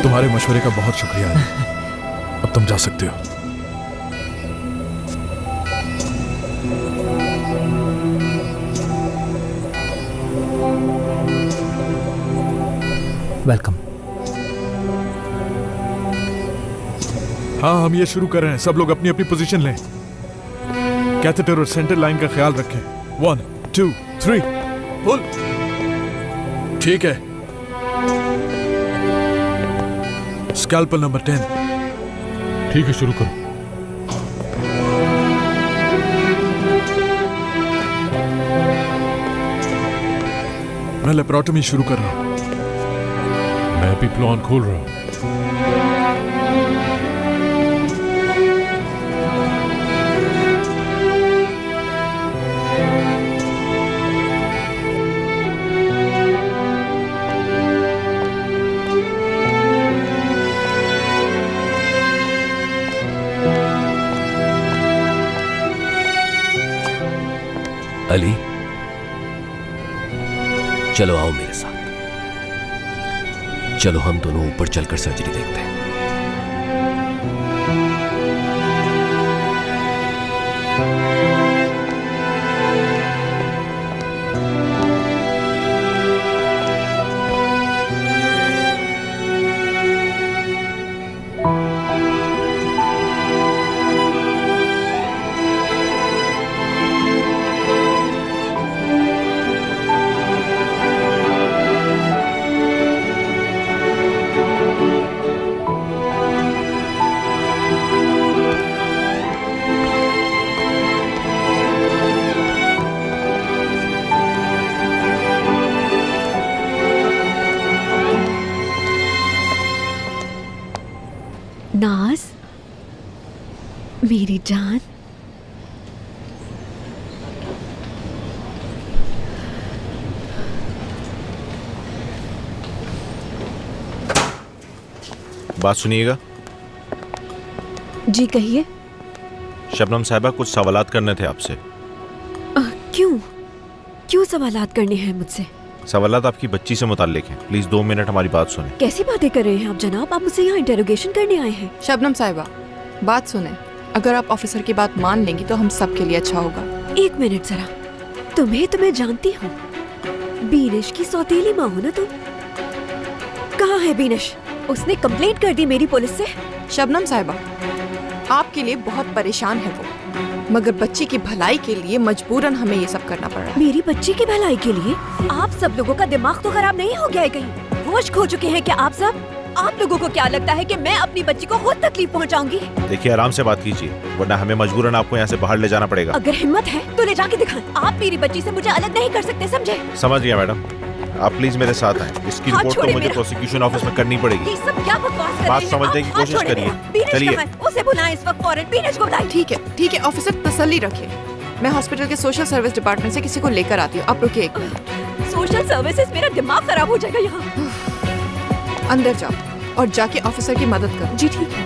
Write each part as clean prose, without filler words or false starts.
तुम्हारे मशवरे का बहुत शुक्रिया है। अब तुम जा सकते हो। वेलकम। हाँ, हम ये शुरू कर रहे हैं। सब लोग अपनी अपनी पोजीशन लें। कैथेटर और सेंटर लाइन का ख्याल रखें। 1 2 3 पुल। ठीक है। Scalpel number 10। ठीक है, शुरू करो। मैं लेप्रोटमी शुरू कर रहा हूं। मैं भी प्लान खोल रहा हूं। अली, चलो आओ मेरे साथ। चलो हम दोनों ऊपर चलकर सर्जरी देखते हैं। नाज, मेरी जान, बात सुनिएगा। जी कहिए। शबनम साहिबा, कुछ सवालात करने थे आपसे। क्यों क्यों सवालात करने हैं मुझसे? सवालात आपकी बच्ची से मुताल्लिक हैं। प्लीज 2 मिनट हमारी बात सुने। कैसी बातें कर रहे हैं आप जनाब? आप मुझसे यहाँ इंटेरोगेशन करने आए हैं? शबनम साहिबा, बात सुने। अगर आप ऑफिसर की बात मान लेंगी तो हम सब के लिए अच्छा होगा। एक मिनट जरा। तुम्हें जानती हूँ। बीनिश की सौतेली माँ हो ना तुम? कहाँ है बीनिश? उसने कंप्लेंट कर दी मेरी पुलिस से। शबनम साहिबा, आपके लिए बहुत परेशान है वो, मगर बच्ची की भलाई के लिए मजबूरन हमें ये सब करना पड़ रहा है। मेरी बच्ची की भलाई के लिए? आप सब लोगों का दिमाग तो खराब नहीं हो गया है कहीं? होश खो चुके हैं क्या आप सब? आप लोगों को क्या लगता है कि मैं अपनी बच्ची को खुद तकलीफ पहुंचाऊंगी? देखिए, आराम से बात कीजिए, वरना हमें मजबूरन आपको यहाँ से बाहर ले जाना पड़ेगा। अगर हिम्मत है तो ले जाके दिखाएं। आप मेरी बच्ची से मुझे अलग नहीं कर सकते, समझे? समझ गया मैडम, आप प्लीज मेरे साथ आए। इसकी हाथ रिपोर्ट तो छोड़िए मुझे मेरा। प्रोसिक्यूशन ऑफिस में करनी पड़ेगी। ये सब क्या बकवास कर रहे बात हैं? समझने आप की हाथ कोशिश छोड़िए करिए। मेरा। बीनिश चलिए। कहाँ है? उसे बुलाएं इस वक्त फौरन। बीनिश को बताएं। ठीक है ऑफिसर, तसल्ली रखिए। मैं हॉस्पिटल के सोशल सर्विस डिपार्टमेंट से किसी को लेकर आती हूँ। आप रुकिए एक मिनट। सोशल सर्विसेज, मेरा दिमाग खराब हो जाएगा यहाँ। अंदर जाओ और जाके ऑफिसर की मदद करो। जी ठीक है।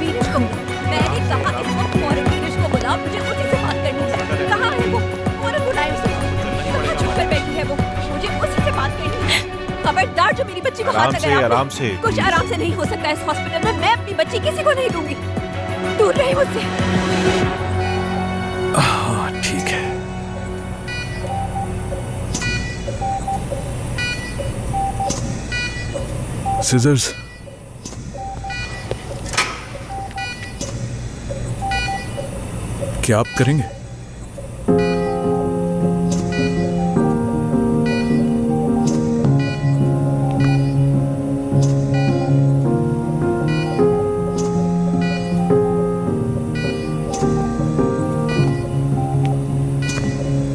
बीनिश को मैंने कहा इस वक्त फौरन बीनिश को बुलाओ, मुझे उसी से बात करनी है। कहाँ है वो? फौरन बुलाएं उसे। कहाँ छुप कर बैठी है वो? मुझे उसी से बात करनी है। खबरदार जो मेरी बच्ची को हाथ आराम से, लगाया। आराम से। कुछ आराम से नहीं हो सकता इस हॉस्पिटल में। मैं अपनी बच्ची किसी को नहीं दूंगी। दूर रही मुझसे। हाँ ठीक है। सिजर्स। क्या आप करेंगे?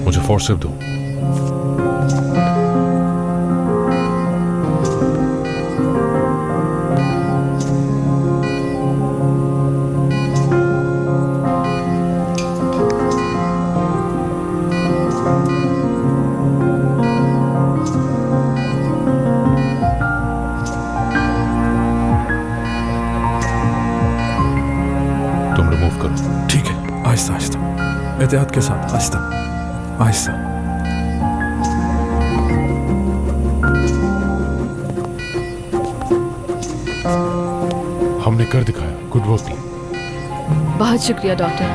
मुझे फोर्सेप दो। तुम रिमूव करो। ठीक है, आहिस्ता आहिस्ता, एहतियात के साथ, आहिस्ता आहिस्ता। कर दिखाया, गुड वर्क टीम। बहुत शुक्रिया डॉक्टर।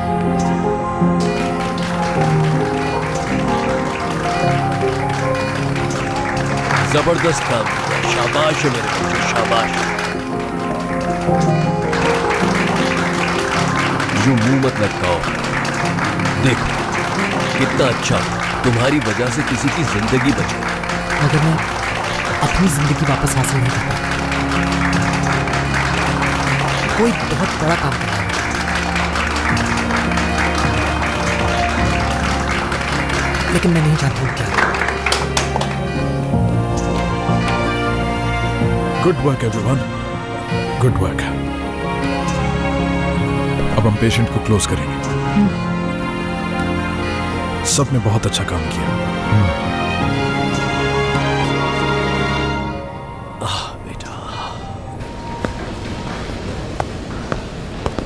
जबरदस्त काम किया, शाबाश है मेरे बच्चे, शाबाश। यूं मुंह मत लटकाओ, देखो कितना अच्छा, तुम्हारी वजह से किसी की जिंदगी बची। मगर मैं अपनी जिंदगी वापस हासिल नहीं कर पाया। कोई बहुत बड़ा काम कर रहा है। लेकिन मैं नहीं जानता हूँ क्या। Good work everyone, good work. अब हम पेशेंट को क्लोज करेंगे। सबने बहुत अच्छा काम किया।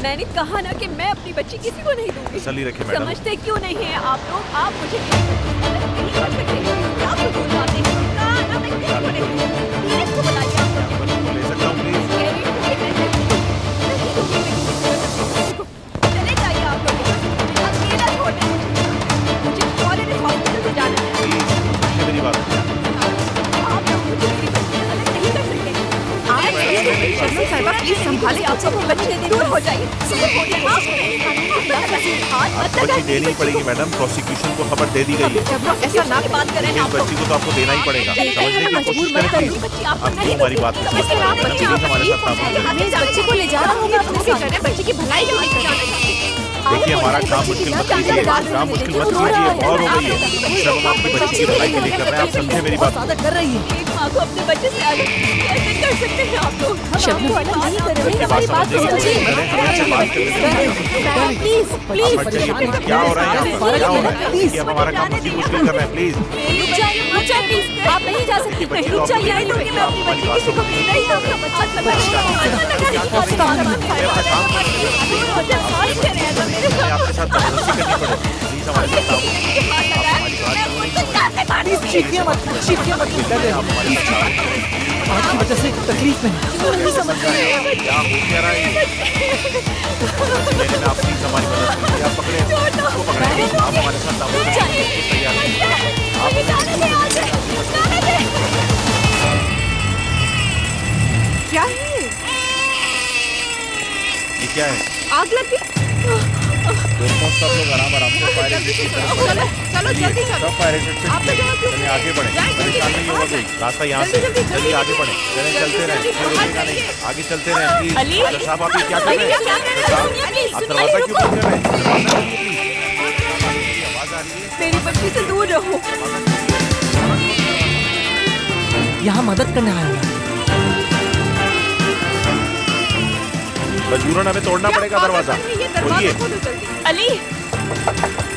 मैंने कहा ना कि मैं अपनी बच्ची किसी को नहीं दूंगी। तसल्ली रखिए मैडम। समझते क्यों नहीं है आप लोग? आप मुझे नहीं कर सकते। आप लोग भूल जाते हैं। कहा ना मैं किसी को नहीं दूंगी। प्लीज को बताइए आप लोग। ले सकता हूँ प्लीज? चले जाइए आप लोग। अकेला छोड़ दें मुझे फौरन इस हॉस्पिटल से जाना है। प्लीज सुनिए मेरी बात। आप लोग मुझे मेरी बच्ची अलग नहीं कर सकते। शर्मा साहिबा प्लीज संभालिए, आप सब बच्चे दूर हो जाइए। बच्ची देनी पड़ेगी मैडम, प्रोसिक्यूशन को खबर दे दी गई है। ऐसा ना बात करें इस आप बच्ची को तो आपको देना ही पड़ेगा। समझने की कोशिश करें प्लीज। आप क्यों हमारी बात नहीं समझते? बच्ची को हमारे साथ ताबूत करें। बच्चे को ले जाना होगा अपने साथ। बच्चे की भलाई के लिए जाना देखिए हमारा काम मुश्किल मत कीजिए, काम मुश्किल मत कीजिए, और हो गई है। सब हम आपकी बच्ची की भलाई के लिए कर रहे हैं, आप समझे मेरी बात? कर रही है। एक माँ को अपने बच्चे से अलग कैसे कर सकते हैं आप लोग? शबनम, हम आपको अलग नहीं कर रहे हैं। बात हमारी बात समझिए, समझिए। हमसे बात करें। प्लीज प्लीज आप बच्चे क्या हो रहा है यहाँ पर? क्या हो रहा है? ये अब हमारा काम मजीद मुश्किल कर रहे हैं, प्लीज। रुक जाइए प्लीज, आप नहीं जा सकती। रुक जाइए, नहीं लूंगी मैं अपनी बच्ची किसी को भी नहीं। आपका बच्चा मैं आपके साथ जबरदस्ती करनी पड़े, प्लीज हमारे साथ आओ। चीखिए मत, चीखिए मत। आपकी वजह से तकलीफ में है। क्या हो क्या रहा है? मैंने आप प्लीज हमारी मदद कीजिए, आप पकड़े, उसको पकड़े, आप हमारे साथ आओ। तैयार रहिए। आप क्या है? ये क्या है? आग लगी। दोस्तों सब लोग आराम आराम से फायर एग्जिट की तरफ बढ़ें। चलो जल्दी चलो। सब फायर एग्जिट से निकलेंगे। चलिए आगे बढ़ें, परेशान नहीं होगा कोई। रास्ता यहाँ से, चलिए आगे बढ़ें। चलें, चलते रहें, कोई रुकेगा नहीं, आगे चलते रहें प्लीज। डॉक्टर साहब आप ये क्या कर रहे हैं? डॉक्टर साहब, आप दरवाजा क्यों बंद कर रहे हैं? दरवाजा खोलिए प्लीज। आवाज आ रही है? मेरी बच्ची से दूर रहो। यहाँ मदद करने आया हूँ। मजबूरन हमें तोड़ना पड़ेगा दरवाजा। खोलिए अली,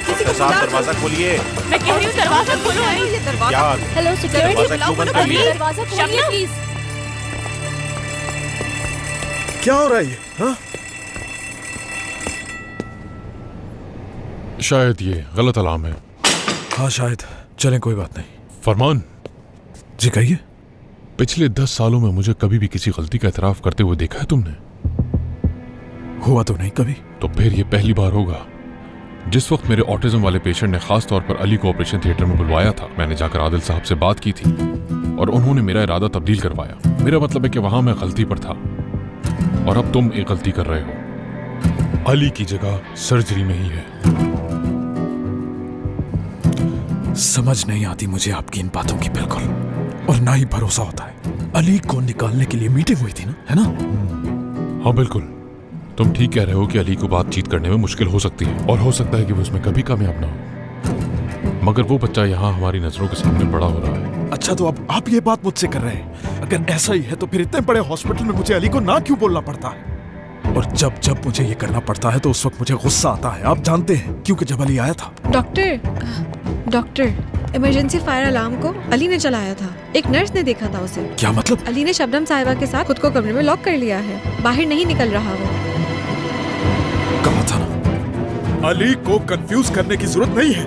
डॉक्टर साहब, दरवाजा खोलिए। मैं कह रही हूँ दरवाजा खोलो। अली, क्या हेलो दरवाजा क्यों बंद कर लिए? दरवाजा खोलिए प्लीज। क्या हो रहा है ये? हाँ? शायद ये गलत अलार्म है। हाँ शायद। चलें, कोई बात नहीं। फरमान, जी कहिए। पिछले 10 सालों में मुझे कभी भी किसी गलती का एतराफ करते हुए देखा है तुमने? हुआ तो नहीं कभी। तो फिर ये पहली बार होगा। जिस वक्त मेरे ऑटिज्म वाले पेशेंट ने खास तौर पर अली को ऑपरेशन थिएटर में बुलवाया था, मैंने जाकर आदिल साहब से बात की थी और उन्होंने मेरा इरादा तब्दील करवाया। मेरा मतलब है कि वहां मैं गलती पर था और अब तुम एक गलती कर रहे हो। अली की जगह सर्जरी में ही है। समझ नहीं आती मुझे आपकी इन बातों की बिल्कुल, और ना ही भरोसा होता है। अली को निकालने के लिए मीटिंग हुई थी ना, है ना? हाँ बिल्कुल, तुम ठीक कह रहे हो कि अली को बातचीत करने में मुश्किल हो सकती है और हो सकता है कि वो उसमें कभी कामयाब ना हो, मगर वो बच्चा यहाँ हमारी नजरों के सामने बड़ा हो रहा है। अच्छा, तो अब आप ये बात मुझसे कर रहे हैं। अगर ऐसा ही है तो फिर इतने बड़े हॉस्पिटल में मुझे अली को ना क्यों बोलना पड़ता है? और जब जब मुझे ये करना पड़ता है तो उस वक्त मुझे गुस्सा आता है, आप जानते हैं, क्योंकि जब अली आया था। डॉक्टर, इमरजेंसी फायर अलार्म को अली ने चलाया था। एक नर्स ने देखा था उसे। क्या मतलब? अली ने शबनम साहिबा के साथ खुद को कमरे में लॉक कर लिया है, बाहर नहीं निकल रहा वो। कहा था ना, अली को कंफ्यूज करने की जरूरत नहीं है।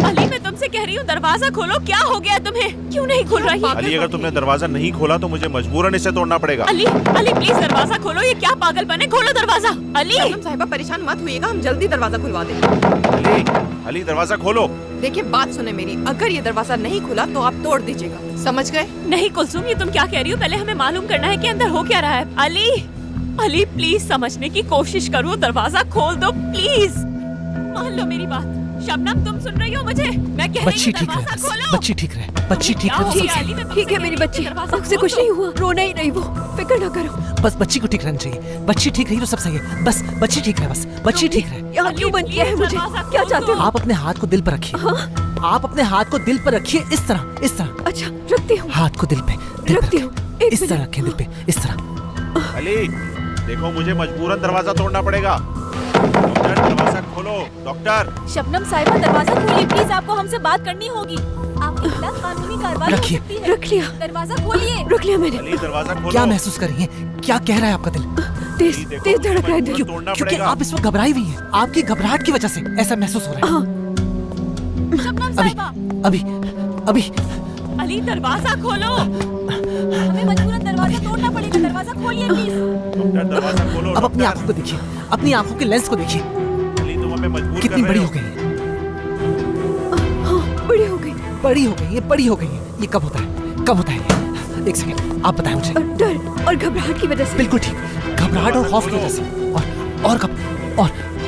अली, मैं तुमसे कह कह रही हूँ दरवाजा खोलो, क्या हो गया तुम्हें? क्यों नहीं खोल रही? अली अगर तुमने दरवाजा नहीं खोला तो मुझे मजबूरन इसे तोड़ना पड़ेगा। अली अली प्लीज दरवाजा खोलो, ये क्या पागलपन है? खोलो दरवाजा। अली शबनम साहिबा परेशान मत होइएगा, हम जल्दी दरवाजा खुलवा देंगे। अली दरवाजा खोलो। देखिए बात सुने मेरी, अगर ये दरवाजा नहीं खुला तो आप तोड़ दीजिएगा, समझ गए? नहीं कुलसुम, ये तुम क्या कह रही हो? पहले हमें मालूम करना है कि अंदर हो क्या रहा है। अली अली प्लीज समझने की कोशिश करो, दरवाजा खोल दो प्लीज। मान लो मेरी बात। शबनम तुम सुन रही हो मुझे? मैं कह रही बच्ची हूँ ठीक रहे, दरवाजा बस खोलो। बच्ची ठीक रहे, बच्ची ठीक रहे, ठीक बस है, ठीक है मेरी बच्ची, आँख से कुछ नहीं हुआ, रोना ही नहीं, वो फिक्र ना करो। बस बच्ची को ठीक रहना चाहिए। बच्ची ठीक रही तो सब सही है। बस बच्ची ठीक रहे, बस बच्ची ठीक रहे। यहाँ क्यों बंद किया है मुझे? क्या चाहते हो? आप अपने हाथ को दिल पर रखिए। आप अपने हाथ को दिल पर रखिए, इस तरह, इस तरह। अच्छा रखती हूँ, हाथ को दिल पे, दिल रखती पे हूँ, रखें। एक इस तरह मिनट। रखें, दिल पे, इस तरह। अली देखो मुझे मजबूरन दरवाजा तोड़ना पड़ेगा। डॉक्टर दरवाजा खोलो। डॉक्टर शबनम साहिबा दरवाजा खोलिए प्लीज, आपको हमसे बात करनी होगी। आपके खिलाफ कानूनी कार्रवाई हो रखिए। सकती है। रख लिया, दरवाजा खोलिए। रख लिया मैंने। अली दरवाजा खोलो। क्या महसूस कर रही हैं? क्या कह रहा है आपका दिल? तेज अली, देखो, तेज धड़क रहा है दिल। मुझे तोड़ना क्योंकि पड़ेगा। आप इस वक्त घबराई हुई हैं। आपकी घबराहट की वजह से ऐसा महसूस हो रहा है। शबनम अभी साहिबा अभी अभी अली दरवाजा खोलो, हमें मजबूरन दरवाजा तोड़ना पड़ेगा। दरवाजा खोलिए प्लीज। डॉक्टर दरवाजा खोलो। अब अपनी डॉक्टर। आंखों को देखिए, अपनी आंखों के लेंस को देखिए, अली तुम हमें मजबूर कितनी कर बड़ी रहे हो गई है। हाँ बड़ी हो गई। बड़ी हो गई है, बड़ी हो गई है। ये कब होता है? कब होता है ये? एक सेकंड, आप बताएं मुझे। डर और घबराहट की वजह से। बिल्कुल ठीक, घबराहट और खौफ की वजह से। और कब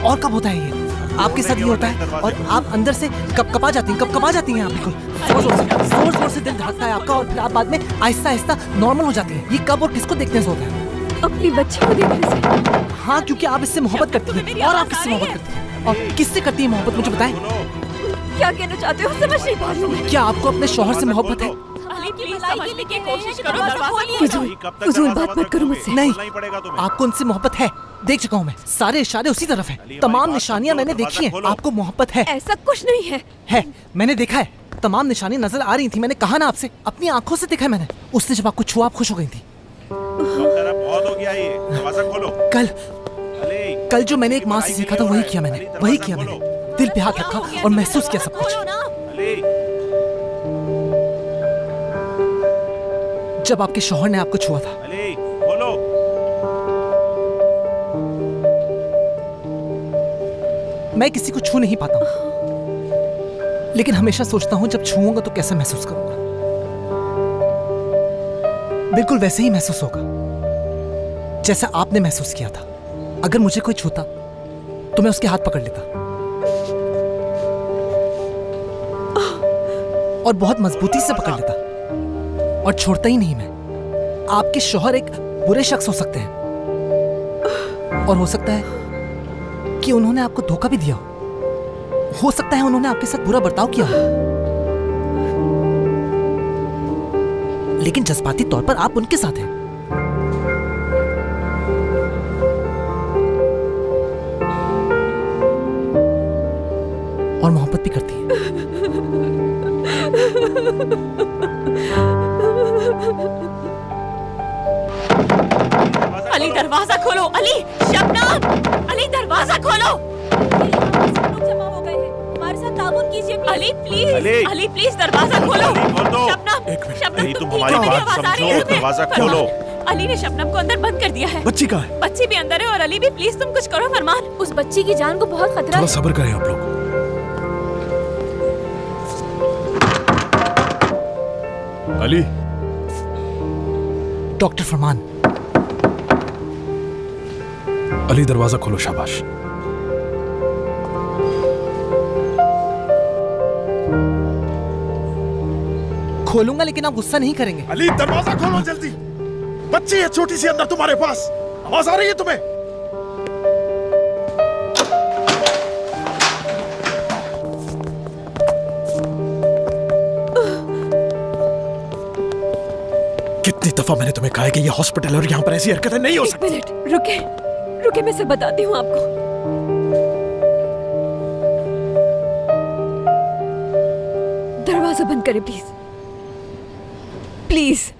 और कब होता है ये? आपके साथ ये होता है और आप अंदर से कपकपा जाती हैं, कपकपा जाती हैं आप। बिल्कुल जोर जोर से दिल धड़कता है आपका और फिर आप बाद में आहिस्ता आहिस्ता नॉर्मल हो जाती है। ये कब और किसको देखने से होता है? अपनी बच्ची को देखने से। हाँ, क्योंकि आप इससे मोहब्बत करती हैं। और आप किससे मोहब्बत करती हैं? और किससे करती हैं मोहब्बत, मुझे बताएं। क्या कहना चाहते हो? समझ नहीं पा रही हूँ मैं। क्या आपको अपने शौहर से मोहब्बत है? अली प्लीज समझने की कोशिश करो, दरवाजा खोलिए। फजूल बात मत करो मुझसे। नहीं, खोलना ही पड़ेगा तुम्हें। आपको उनसे मोहब्बत है। देख चुका हूँ मैं, सारे इशारे उसी तरफ है। तमाम निशानियां मैंने देखी हैं। आपको मोहब्बत है। ऐसा कुछ नहीं है। मैंने देखा है। तमाम निशानी नजर आ रही थी। मैंने कहा ना आपसे, अपनी आंखों से देखा है मैंने। उसने जब आपको छुआ, आप खुश हो गई थी। डॉक्टर अब बहुत हो गया ये। दरवाजा खोलो। कल कल जो मैंने एक माँ से सीखा था वही किया मैंने, वही किया मैंने। दिल पे हाथ रखा और महसूस किया सब कुछ। अली जब आपके शौहर ने आपको छुआ था, अली खोलो। मैं किसी को छू नहीं पाता हूं, लेकिन हमेशा सोचता हूं जब छूऊंगा तो कैसा महसूस करूंगा। बिल्कुल वैसे ही महसूस होगा जैसा आपने महसूस किया था। अगर मुझे कोई छूता तो मैं उसके हाथ पकड़ लेता और बहुत मजबूती से पकड़ लेता और छोड़ता ही नहीं मैं। आपके शौहर एक बुरे शख्स हो सकते हैं और हो सकता है कि उन्होंने आपको धोखा भी दिया हो सकता है उन्होंने आपके साथ बुरा बर्ताव किया हो, लेकिन जज्बाती तौर पर आप उनके साथ हैं। और मोहब्बत भी करती है। अली दरवाजा खोलो। अली शबनम, अली दरवाजा खोलो। लोग जमा हो गए हैं, हमारे साथ ताउन कीजिए please. Ali please, Ali please दरवाजा खोलो। अली खोल दो। शबनम, एक मिनट। शबनम अली, तुम ठीक हमारी हो? मेरी बात आवाज आ रही समझो, है तुम्हें? दरवाजा फरमान। खोलो। अली ने शबनम को अंदर बंद कर दिया है। बच्ची कहाँ है? बच्ची भी अंदर है और अली भी। प्लीज तुम कुछ करो फरमान। उस बच्ची की जान को बहुत खतरा थोड़ा सब्र करें आप लोग। अली डॉक्टर फरमान, अली दरवाजा खोलो। शाबाश। खोलूंगा लेकिन आप गुस्सा नहीं करेंगे। अली दरवाजा खोलो जल्दी। बच्ची है छोटी सी अंदर तुम्हारे पास। आवाज आ रही है तुम्हें? कितनी दफा मैंने तुम्हें कहा है कि ये हॉस्पिटल और यहाँ पर ऐसी हरकतें नहीं हो एक सकती। मिनट रुके, रुके मैं सब बताती हूँ आपको। दरवाजा बंद करें प्लीज, प्लीज।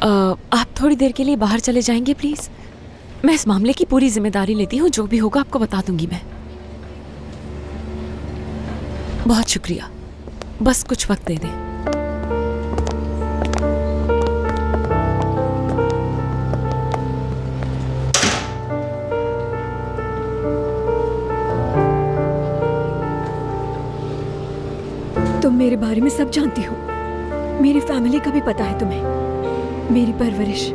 आप थोड़ी देर के लिए बाहर चले जाएंगे प्लीज? मैं इस मामले की पूरी जिम्मेदारी लेती हूँ। जो भी होगा आपको बता दूंगी मैं। बहुत शुक्रिया, बस कुछ वक्त दे दें। तुम मेरे बारे में सब जानती हो, मेरी फैमिली का भी पता है तुम्हें, मेरी परवरिश,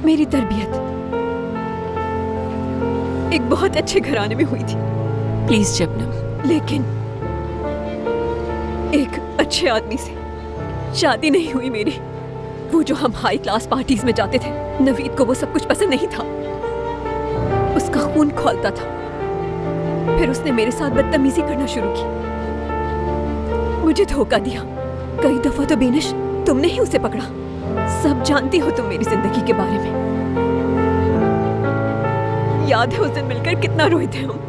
मेरी तरबियत एक बहुत अच्छे घराने में हुई थी। प्लीज शबनम। लेकिन एक अच्छे आदमी से शादी नहीं हुई मेरी। वो जो हम हाई क्लास पार्टीज में जाते थे, नवीद को वो सब कुछ पसंद नहीं था। उसका खून खौलता था। फिर उसने मेरे साथ बदतमीजी करना शुरू की, मुझे धोखा दिया। कई दफा तो बेनिश तुमने ही उसे पकड़ा। सब जानती हो तुम मेरी जिंदगी के बारे में। याद है उस दिन मिलकर कितना रोए थे हम।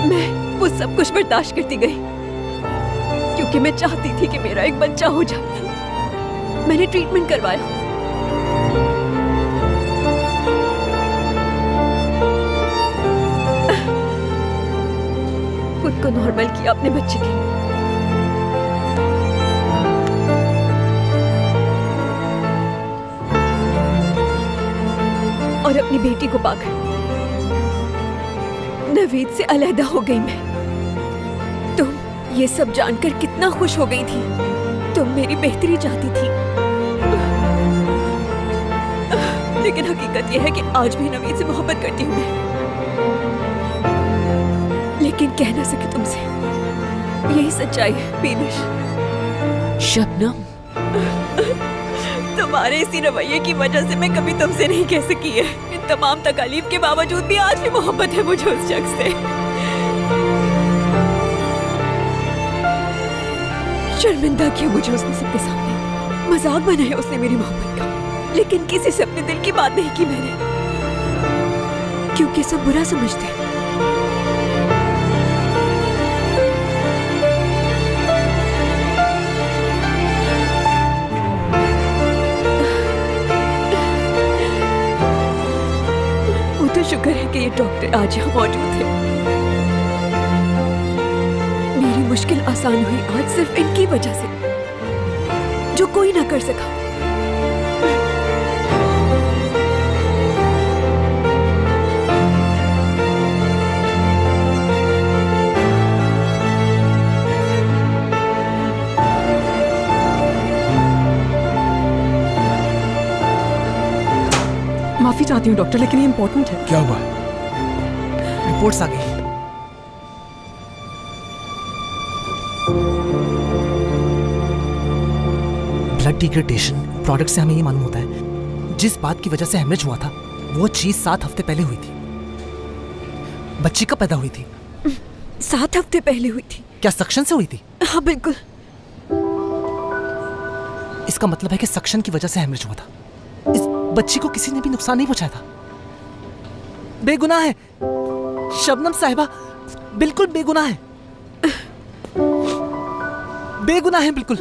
मैं वो सब कुछ बर्दाश्त करती गई क्योंकि मैं चाहती थी कि मेरा एक बच्चा हो जाए। मैंने ट्रीटमेंट करवाया, खुद को नॉर्मल किया अपने बच्चे के लिए। और अपनी बेटी को पाकर नवीद से अलहदा हो गई मैं। तुम ये सब जानकर कितना खुश हो गई थी। तुम मेरी बेहतरी चाहती थी, लेकिन हकीकत यह है कि आज भी नवीद से मोहब्बत करती हूँ मैं। लेकिन कह ना सके तुमसे, यही सच्चाई है बेनिश। शबनम, तुम्हारे इसी रवैये की वजह से मैं कभी तुमसे नहीं कह सकी है। इन तमाम तकालीफ के बावजूद भी आज भी मोहब्बत है मुझे उस शख्स से। शर्मिंदा किया मुझे उसने सबके सामने। मजाक बनाया उसने मेरी मोहब्बत का, लेकिन किसी से अपने दिल की बात नहीं की मैंने, क्योंकि सब बुरा समझते हैं। शुक्र है कि ये डॉक्टर आज यहाँ मौजूद है। मेरी मुश्किल आसान हुई आज सिर्फ इनकी वजह से, जो कोई ना कर सका। माफी चाहती हूँ डॉक्टर, लेकिन ये इम्पोर्टेंट है। क्या हुआ? रिपोर्ट्स आ गई। ब्लड डिग्रेडेशन प्रोडक्ट से हमें ये मालूम होता है जिस बात की वजह से हेमरेज हुआ था वो चीज 7 हफ्ते पहले हुई थी। बच्ची कब पैदा हुई थी? 7 हफ्ते पहले हुई थी। क्या सक्शन से हुई थी? हाँ बिल्कुल। इसका मतलब है कि सक्शन की वजह से हेमरेज हुआ था। इस बच्ची को किसी ने भी नुकसान नहीं पहुंचाया था। बेगुनाह है शबनम साहिबा, बिल्कुल बेगुनाह है। बेगुनाह है बिल्कुल।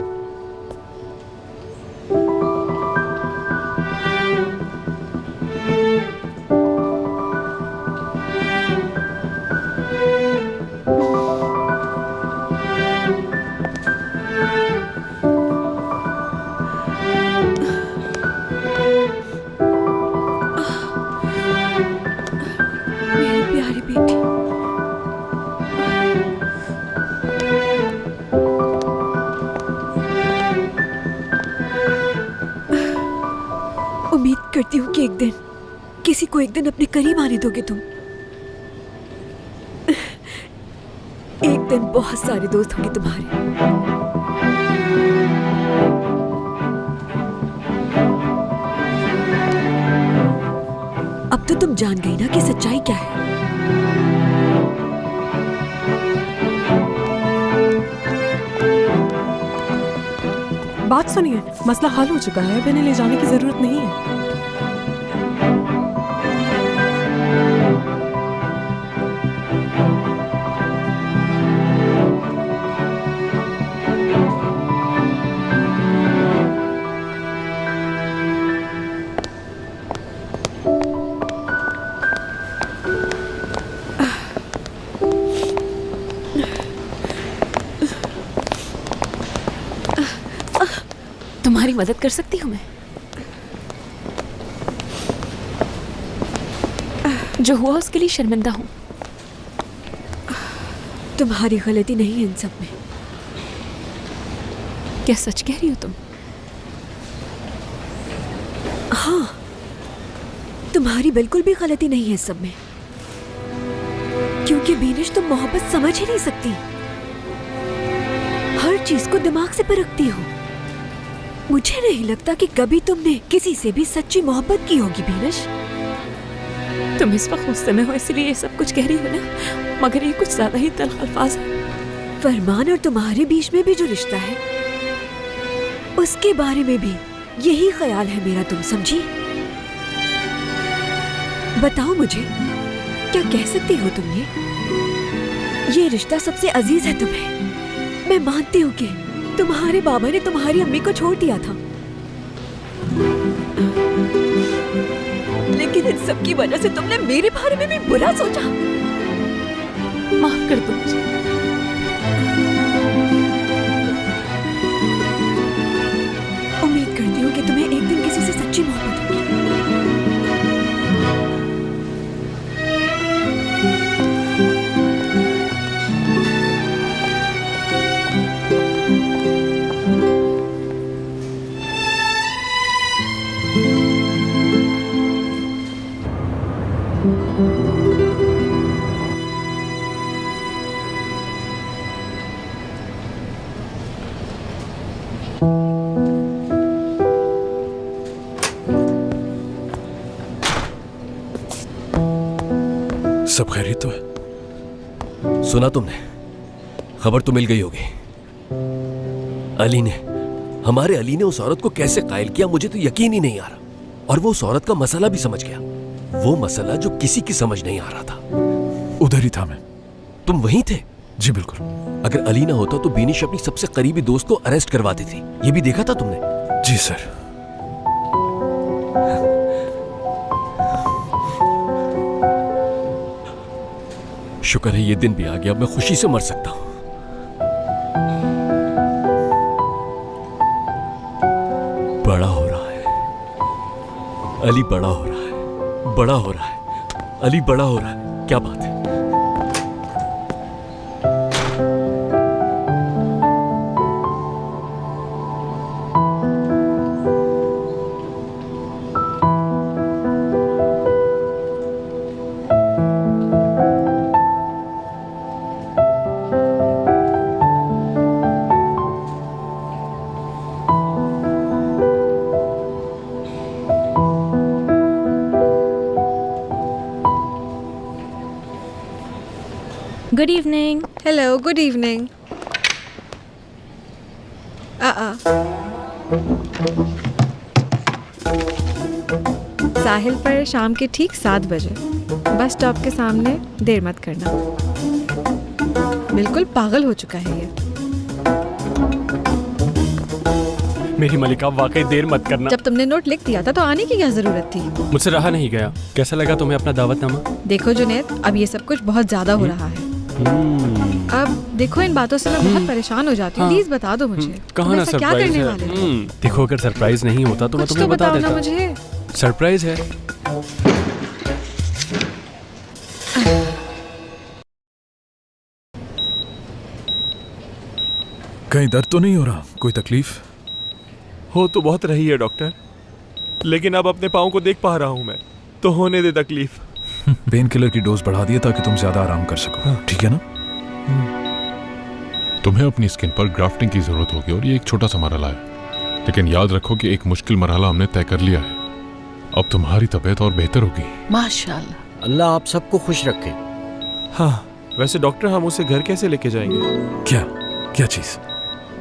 करती हूँ कि एक दिन किसी को एक दिन अपने करीब आने दोगे तुम। एक दिन बहुत सारे दोस्त होंगे तुम्हारे। अब तो तुम जान गई ना कि सच्चाई क्या है। बात सुनिए, मसला हल हो चुका है। अब इन्हें ले जाने की जरूरत नहीं है। मदद कर सकती हूँ मैं? जो हुआ उसके लिए शर्मिंदा हूँ। तुम्हारी गलती नहीं है इन सब में। क्या सच कह रही हो तुम? हाँ, तुम्हारी बिल्कुल भी गलती नहीं है इस सब में, क्योंकि बीनिश तुम मोहब्बत समझ ही नहीं सकती। हर चीज को दिमाग से परखती हो। मुझे नहीं लगता कि कभी तुमने किसी से भी सच्ची मोहब्बत की होगी बीनिश। तुम इस वक्त गुस्से में हो इसलिए ये सब कुछ कह रही हो ना, मगर ये कुछ ज्यादा ही तल्ख अल्फाज है। फरमान और तुम्हारे बीच में भी जो रिश्ता है उसके बारे में भी यही ख्याल है मेरा, तुम समझी? बताओ मुझे, क्या कह सकती हो तुम? ये रिश्ता सबसे अजीज है तुम्हें। मैं मानती हूँ कि तुम्हारे बाबा ने तुम्हारी अम्मी को छोड़ दिया था, लेकिन इन सब की वजह से तुमने मेरे बारे में भी बुरा सोचा। माफ कर दो मुझे। उम्मीद करती हूँ कि तुम्हें एक दिन किसी से सच्ची मोहब्बत होगी। सब खैरियत तो है? सुना तुमने? खबर तो मिल गई होगी। हमारे अली ने उस औरत को कैसे कायल किया, मुझे तो यकीन ही नहीं आ रहा। और वो उस औरत का मसला भी समझ गया, वो मसला जो किसी की समझ नहीं आ रहा था। उधर ही था मैं। तुम वहीं थे? जी बिल्कुल। अगर अली ना होता तो बीनिश अपनी सबसे करीबी दोस्त को अरेस्ट करवा दी थी। ये भी देखा था तुमने? जी सर। शुक्र है ये दिन भी आ गया, अब मैं खुशी से मर सकता हूं। बड़ा हो रहा है अली, बड़ा हो रहा है, बड़ा हो रहा है अली, बड़ा हो रहा है। क्या बात है? Good evening. Hello, good evening. साहिल पर शाम के ठीक 7 बजे बस स्टॉप के सामने। देर मत करना। बिल्कुल पागल हो चुका है ये। मेरी मलिका, वाकई देर मत करना। जब तुमने नोट लिख दिया था तो आने की क्या जरूरत थी? मुझसे रहा नहीं गया। कैसा लगा तुम्हें अपना दावतनामा? देखो जुनैद, अब ये सब कुछ बहुत ज्यादा हो रहा है। अब देखो, इन बातों से मैं बहुत परेशान हो जाती हूँ। प्लीज बता दो मुझे, कहाँ ना ऐसा क्या सरप्राइज करने है? वाले हो? देखो, अगर सरप्राइज नहीं होता तो मैं कुछ तुम्हें तो बता बताओ ना देता। मुझे। सरप्राइज है। कहीं दर्द तो नहीं हो रहा? कोई तकलीफ? हो तो बहुत रही है डॉक्टर, लेकिन अब अपने पाँव को देख पा रहा हूँ मैं, तो होने दे तकलीफ। पेन किलर की डोज बढ़ा दिया ताकि तुम ज्यादा आराम कर सको। ठीक है ना? तुम्हें अपनी स्किन पर ग्राफ्टिंग की जरूरत होगी और ये एक छोटा सा मरहला है, लेकिन याद रखो कि एक मुश्किल मरहला हमने तय कर लिया है। अब तुम्हारी तबीयत और बेहतर होगी। माशाल्लाह, अल्लाह आप सबको खुश रखे। हाँ, वैसे डॉक्टर हम उसे घर कैसे लेके जाएंगे? क्या क्या चीज?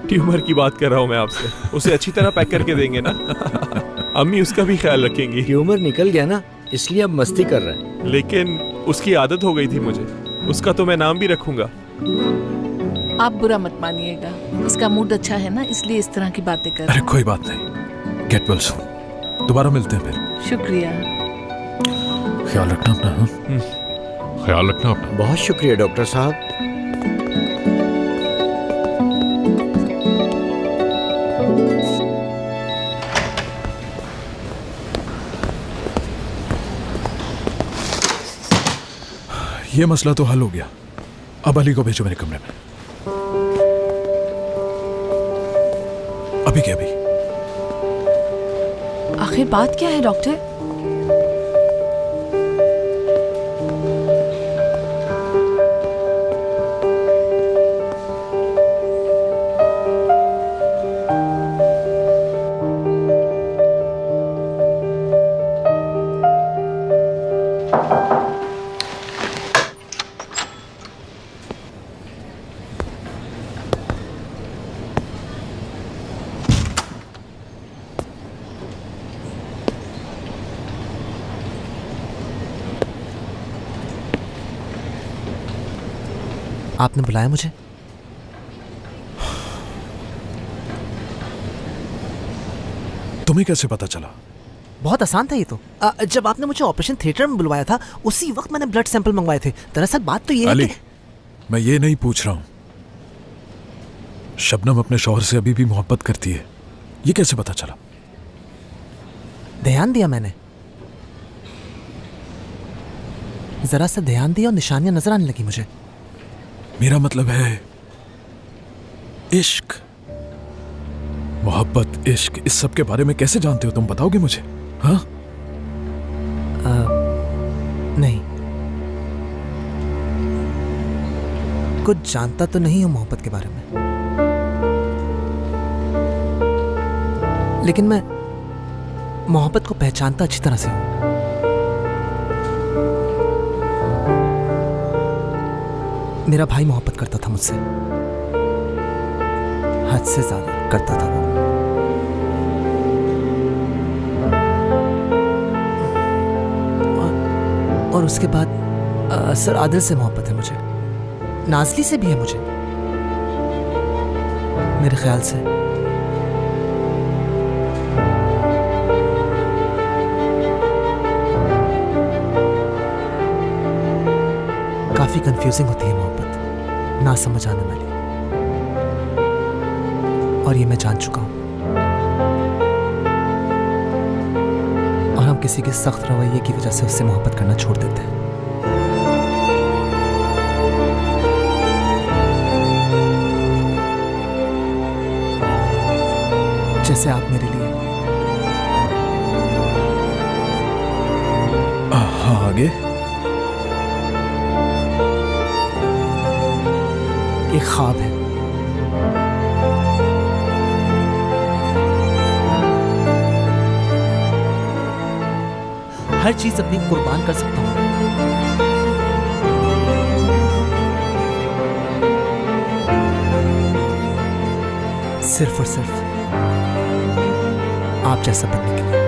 ट्यूमर की बात कर रहा हूँ मैं आपसे। उसे अच्छी तरह पैक करके देंगे ना? अम्मी उसका भी ख्याल रखेंगी। ट्यूमर निकल गया ना, इसलिए अब मस्ती कर रहे हैं। लेकिन उसकी आदत हो गई थी मुझे। उसका तो मैं नाम भी रखूंगा। आप बुरा मत मानिएगा, उसका मूड अच्छा है ना, इसलिए इस तरह की बातें कर रहे अरे कोई बात नहीं। Get well soon. दोबारा मिलते हैं फिर। हैं। शुक्रिया। ख्याल रखना अपना। ख्याल रखना अपना। बहुत शुक्रिया डॉक्टर साहब। ये मसला तो हल हो गया। अब अली को भेजो मेरे कमरे में। अभी क्या अभी? आखिर बात क्या है डॉक्टर? आपने बुलाया मुझे? तुम्हें कैसे पता चला? बहुत आसान था ये तो। जब आपने मुझे ऑपरेशन थिएटर में बुलवाया था उसी वक्त मैंने ब्लड सैंपल मंगवाए थे। दरअसल बात तो ये अली, है कि मैं ये नहीं पूछ रहा हूं शबनम अपने शौहर से अभी भी मोहब्बत करती है, ये कैसे पता चला? ध्यान दिया मैंने, जरा सा ध्यान दिया और निशानियां नजर आने लगी मुझे। मेरा मतलब है इश्क, मोहब्बत, इश्क, इस सब के बारे में कैसे जानते हो तुम? बताओगे मुझे? हाँ? नहीं, कुछ जानता तो नहीं हूं मोहब्बत के बारे में, लेकिन मैं मोहब्बत को पहचानता अच्छी तरह से हूं। मेरा भाई मोहब्बत करता था मुझसे, हद से ज्यादा करता था वो। और उसके बाद सर आदिल से मोहब्बत है मुझे, नाजली से भी है मुझे। मेरे ख्याल से काफी कंफ्यूजिंग होती है मोहब्बत, ना समझ आने वाली, और ये मैं जान चुका हूं। और हम किसी के सख्त रवैये की वजह से उससे मोहब्बत करना छोड़ देते हैं। जैसे आप मेरे लिए। हाँ, आगे? एक ख्वाब है, हर चीज अपनी कुर्बान कर सकता हूं, सिर्फ और सिर्फ आप जैसा बनने के लिए।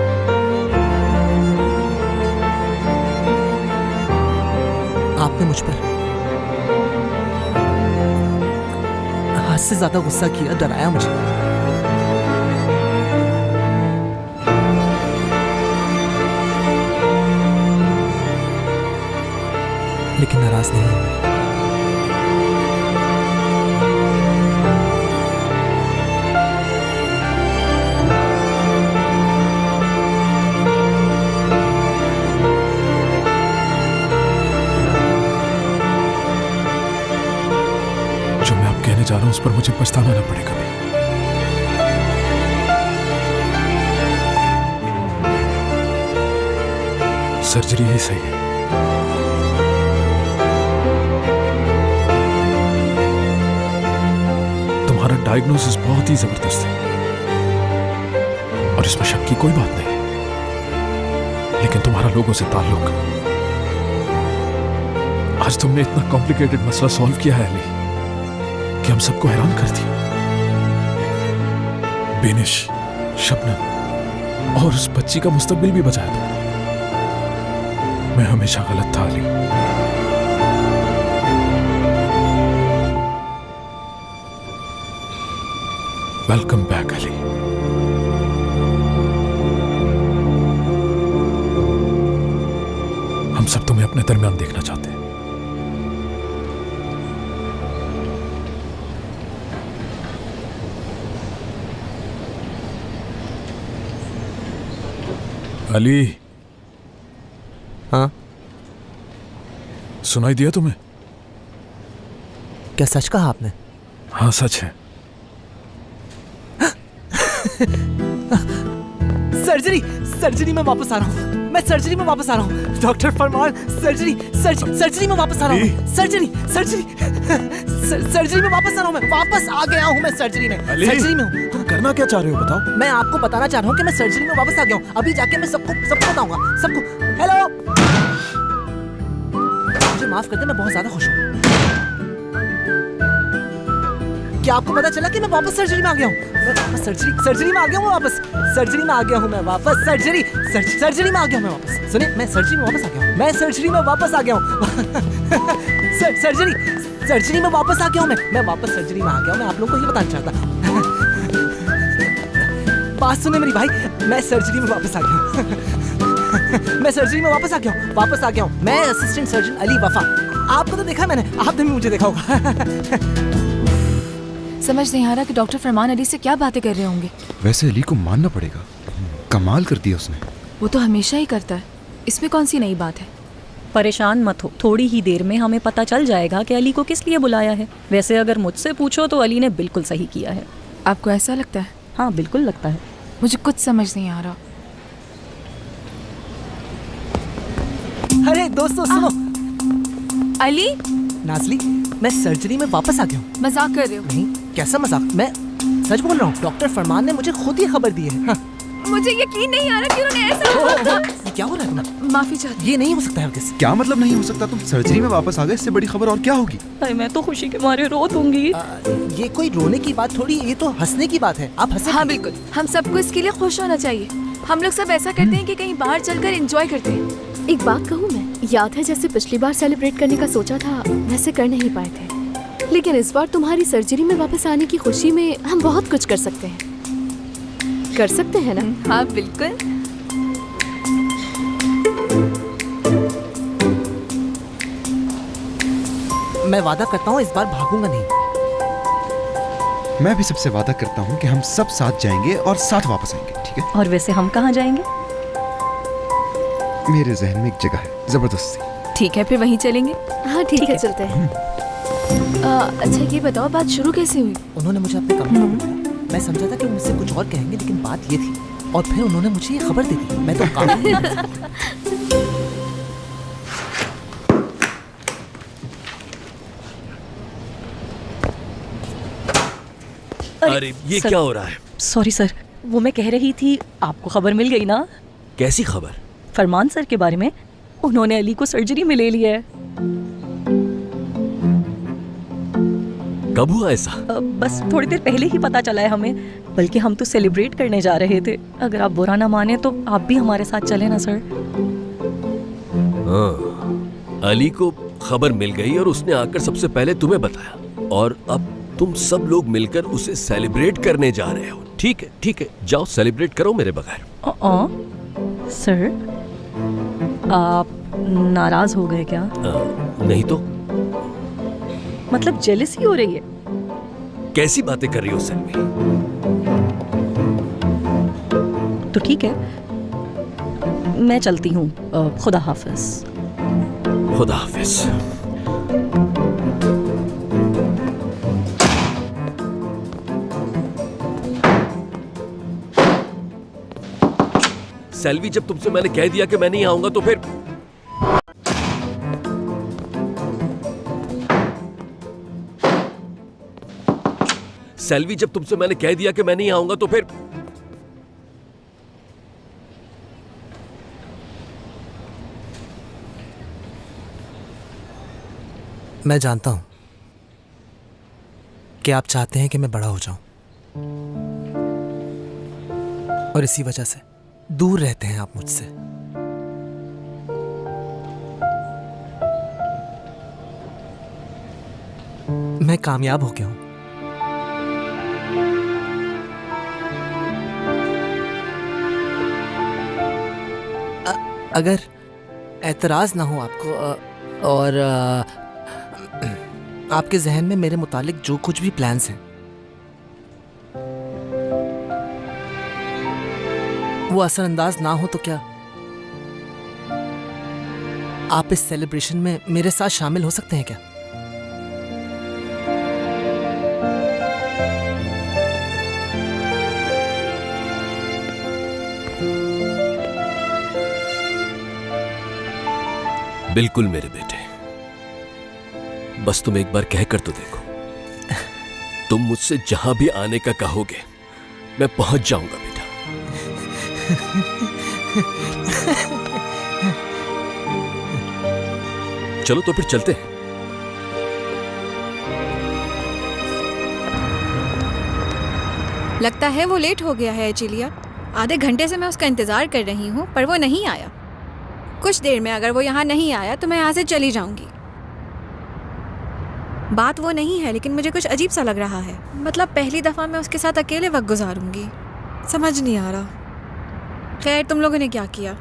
आपने मुझ पर हद से ज्यादा गुस्सा किया, डराया मुझे। लेकिन नाराज नहीं हूं मैं। जो मैं अब कहने जा रहा हूं उस पर मुझे पछताना ना पड़े कभी। सर्जरी ही सही है। तुम्हारा डायग्नोसिस बहुत ही जबरदस्त है और इसमें शक की कोई बात नहीं, लेकिन तुम्हारा लोगों से ताल्लुक, आज तुमने इतना कॉम्प्लिकेटेड मसला सॉल्व किया है अली कि हम सबको हैरान कर दिया। बेनिश, शबनम और उस बच्ची का मुस्तकबिल भी बचाया तुमने। मैं हमेशा गलत था अली। Welcome back Ali. हम सब तुम्हें अपने दरमियान देखना चाहते हैं। अली, हाँ? सुनाई दिया तुम्हें? क्या सच कहा आपने? हाँ सच है। सर्जरी में वापस आ रहा हूँ। मैं सर्जरी में वापस आ रहा हूँ। डॉक्टर फरमान, सर्जरी में वापस आ रहा हूँ। सर्जरी में वापस आ रहा हूँ। मैं वापस आ गया हूँ। मैं सर्जरी में हूँ। तुम करना क्या चाह रहे हो बताओ? मैं आपको बताना चाह रहा हूँ कि मैं सर्जरी में वापस आ गया हूँ। अभी जाके मैं सबको बताऊंगा। सबको हेलो, मुझे माफ कर दे, मैं बहुत ज्यादा खुश हूँ। क्या आपको पता चला कि मैं वापस सर्जरी में आ गया हूँ? सर्जरी में आ गया हूँ वापस। सर्जरी में आ गया हूँ मैं वापस। सर्जरी में आ गया हूँ मैं वापस। सुनिए, मैं सर्जरी में वापस आ गया हूँ। मैं सर्जरी में वापस आ गया हूँ। सर्जरी में वापस आ गया हूँ मैं वापस सर्जरी में आ गया हूँ। मैं आप लोगों को ये बताना चाहता। बात सुने मेरी भाई, मैं सर्जरी में वापस आ गया हूँ। मैं सर्जरी में वापस आ गया हूँ। मैं असिस्टेंट सर्जन अली वफा। आपको तो देखा मैंने, आपने भी मुझे देखा होगा। समझ नहीं आ रहा कि डॉक्टर फरमान अली से क्या बातें कर रहे होंगे। वैसे अली को मानना पड़ेगा, कमाल कर दिया उसने। वो तो हमेशा ही करता है, इसमें कौन सी नई बात है? परेशान मत हो, थोड़ी ही देर में हमें पता चल जाएगा कि अली को किस लिए बुलाया है। वैसे अगर मुझसे पूछो तो अली ने बिल्कुल सही किया है। आपको ऐसा लगता है? हाँ बिल्कुल लगता है। मुझे कुछ समझ नहीं आ रहा। अरे दोस्तों सुनो। अली, नाज़ली, मैं सर्जरी में वापस आ गया हूँ। मजाक कर रहे हो? नहीं, कैसा मजाक, मैं सच बोल रहा हूँ। डॉक्टर फरमान ने मुझे खुद ही खबर दी है। हाँ। मुझे यकीन नहीं आ रहा कि उन्होंने ऐसा ये क्या हो रहा है तुम्हें? माफी चाहती। ये नहीं हो सकता है हरगिज़। क्या मतलब नहीं हो सकता? तुम सर्जरी में वापस आ गए, इससे बड़ी खबर और क्या होगी? अरे मैं तो खुशी के मारे रो दूंगी। ये कोई रोने की बात थोड़ी, ये तो हंसने की बात है। आप हंसे। हाँ बिल्कुल, हम सबको इसके लिए खुश होना चाहिए। हम लोग सब ऐसा करते हैं कि कहीं बाहर चलकर एंजॉय करते हैं। एक बात कहूँ मैं, याद है जैसे पिछली बार सेलिब्रेट करने का सोचा था वैसे कर नहीं पाए थे, लेकिन इस बार तुम्हारी सर्जरी में वापस आने की खुशी में हम बहुत कुछ कर सकते हैं। कर सकते हैं ना? हाँ बिल्कुल। मैं वादा करता हूँ इस बार भागूंगा नहीं। मैं भी सबसे वादा करता हूँ कि हम सब साथ जाएंगे और साथ वापस आएंगे, ठीक है? और वैसे हम कहाँ जाएंगे? मेरे जहन में एक जगह है, जबरदस्ती। ठीक है, फिर वहीं चलेंगे। हाँ ठीक है, चलते हैं। अच्छा ये बताओ, बात शुरू कैसे हुई? उन्होंने मुझे अपने कमरे में बुलाया। मैं समझा था कि वो मुझसे कुछ और कहेंगे, लेकिन बात ये थी। और फिर उन्होंने मुझे ये खबर दे दी। मैं तो अरे ये क्या हो रहा है? सॉरी सर, वो मैं कह रही थी, आपको खबर मिल गई ना? कैसी खबर? फरमान सर के बारे में। उन्होंने अली को सर्जरी में ले लिया है। कब हुआ ऐसा? बस थोड़ी देर पहले ही पता चला है हमें। बल्कि हम तो सेलिब्रेट करने जा रहे थे। अगर आप बुरा ना माने तो आप भी हमारे साथ चले ना सर। हाँ, अली को खबर मिल गई और उसने आकर सबसे पहले तुम्हें बताया, और अब तुम सब लोग मिलकर उसे सेलिब्रेट करने जा रहे हो। ठीक है, जाओ सेलिब्रेट करो मेरे बगैर। सर, आप नाराज हो गए क्या? नहीं तो। मतलब जेलसी हो रही है? कैसी बातें कर रही हो सलमी? तो ठीक है, मैं चलती हूँ। खुदा हाफिज। खुदा हाफिज। सेल्वी, जब तुमसे मैंने कह दिया कि मैं नहीं आऊंगा तो फिर सेल्वी, जब तुमसे मैंने कह दिया कि मैं नहीं आऊंगा तो फिर मैं जानता हूं कि आप चाहते हैं कि मैं बड़ा हो जाऊं, और इसी वजह से दूर रहते हैं आप मुझसे। मैं कामयाब हो गया हूं। अगर एतराज ना हो आपको, और आपके जहन में मेरे मुतालिक जो कुछ भी प्लान्स हैं वो असरअंदाज ना हो तो क्या आप इस सेलिब्रेशन में मेरे साथ शामिल हो सकते हैं क्या? बिल्कुल मेरे बेटे, बस तुम एक बार कहकर तो देखो। तुम मुझसे जहां भी आने का कहोगे मैं पहुंच जाऊंगा बेटा। चलो तो फिर चलते हैं। लगता है वो लेट हो गया है एचिलिया। आधे घंटे से मैं उसका इंतजार कर रही हूँ पर वो नहीं आया। कुछ देर में अगर वो यहाँ नहीं आया तो मैं यहाँ से चली जाऊंगी। बात वो नहीं है, लेकिन मुझे कुछ अजीब सा लग रहा है। मतलब पहली दफा मैं उसके साथ अकेले वक्त गुजारूंगी, समझ नहीं आ रहा। खैर, तुम लोगों ने क्या किया?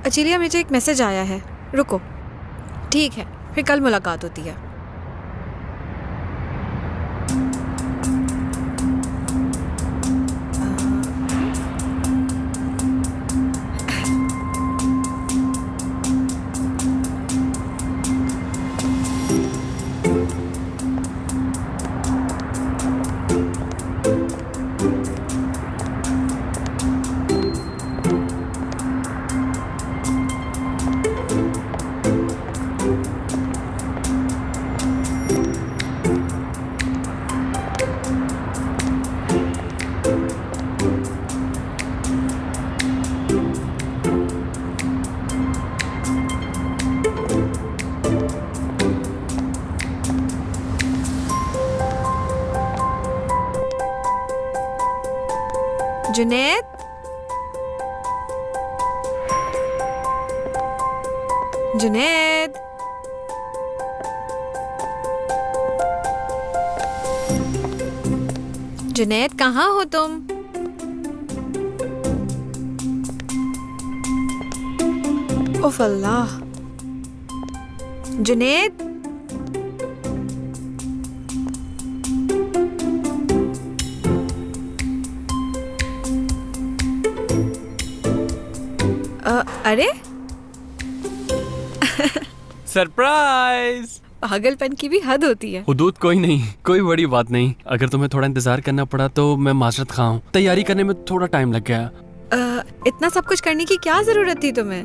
एचिलिया, मुझे एक मैसेज आया है, रुको। ठीक है, फिर कल मुलाकात होती है। जुनैद, जुनैद, जुनैद, कहाँ हो तुम? उफ अल्लाह, जुनैद, अरे सरप्राइज! पागलपन की भी हद होती है। हुदूद कोई नहीं, कोई बड़ी बात नहीं। अगर तुम्हें थोड़ा इंतजार करना पड़ा तो मैं माजरत खा हूं। तैयारी करने में थोड़ा टाइम लग गया। इतना सब कुछ करने की क्या जरूरत थी तुम्हें?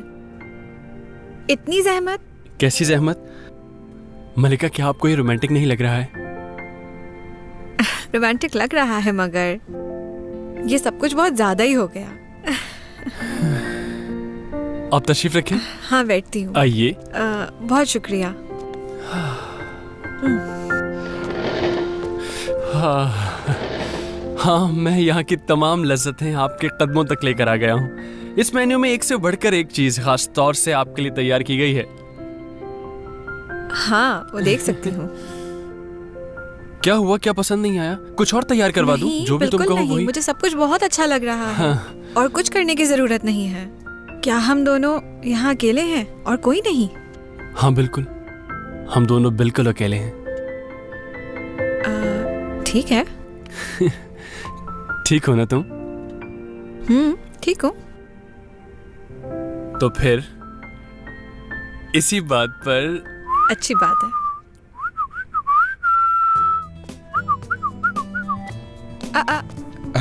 इतनी जहमत? कैसी जहमत? मलिका, क्या आपको ये रोमांटिक नहीं लग रहा है? रोमांटिक लग रहा है, मगर ये सब कुछ बहुत ज्यादा ही हो गया। आप तशरीफ रखें। हाँ, बैठती हूँ। आइए। बहुत शुक्रिया। हाँ, मैं यहाँ की तमाम लज्जतें आपके कदमों तक लेकर आ गया हूँ। इस मेन्यू में एक से बढ़कर एक चीज खास तौर से आपके लिए तैयार की गई है। हाँ, वो देख सकती हूँ। क्या हुआ, क्या पसंद नहीं आया? कुछ और तैयार करवा दूं? जो भी तुम कहो वही। मुझे सब कुछ बहुत अच्छा लग रहा है। हाँ। और कुछ करने की जरूरत नहीं है। क्या हम दोनों यहाँ अकेले हैं और कोई नहीं? हाँ बिल्कुल, हम दोनों बिल्कुल अकेले हैं। ठीक है। ठीक हो ना तुम? ठीक हूँ। तो फिर इसी बात पर। अच्छी बात है।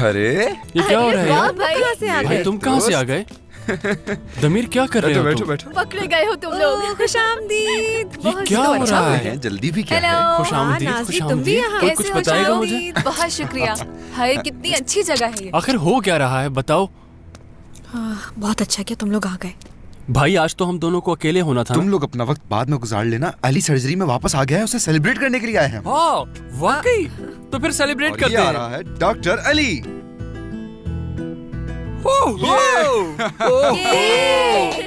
अरे ये क्या हो रहा है यार? कहाँ से आ गए? भाई तुम कहाँ से आ गए? दमीर क्या कर रहे हो? बैठो बैठो। पकड़े गए हो तुम लोग। खुशामदीद। ये क्या हो रहा है? जल्दी भी क्या है? खुशामदीद, खुशामदीद। कोई कुछ बताएगा मुझे? बहुत शुक्रिया। हाय, कितनी अच्छी जगह है ये। आखिर हो क्या रहा है, बताओ। बहुत अच्छा किया तुम लोग आ गए। भाई, आज तो हम दोनों को अकेले होना था। तुम लोग अपना वक्त बाद में गुजार लेना। अली सर्जरी में वापस आ गया है, उसे सेलिब्रेट करने के लिए आए हैं। हाँ, वाकई। तो फिर सेलिब्रेट करते हैं। आ रहा है डॉक्टर अली।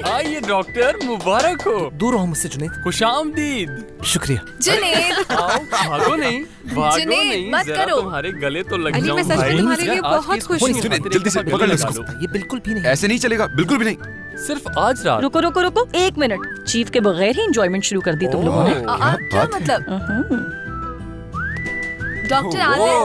आइए डॉक्टर, मुबारक हो। दूर रहो मुझसे जुनैद। खुशामदीद। शुक्रिया। जुनैद, आओ, भागो नहीं, भागो जुनैद, नहीं। मत जरा करो। तुम्हारे गले तो लग अली, जाऊं मैं सच में भाई। तुम्हारे लिए आज बहुत की खुश इस हूँ। जुनैद, जल्दी से पकड़ लो इसको। ये बिल्कुल भी नहीं। ऐसे नहीं चलेगा, बिल्कुल भी नहीं। सिर्फ आज रात। रुको रुको रुको, एक मिनट। चीफ के बगैर ही एंजॉयमेंट शुरू कर दी तुम लोगों ने। क्या बात है। मतलब? डॉक्टर आदिल।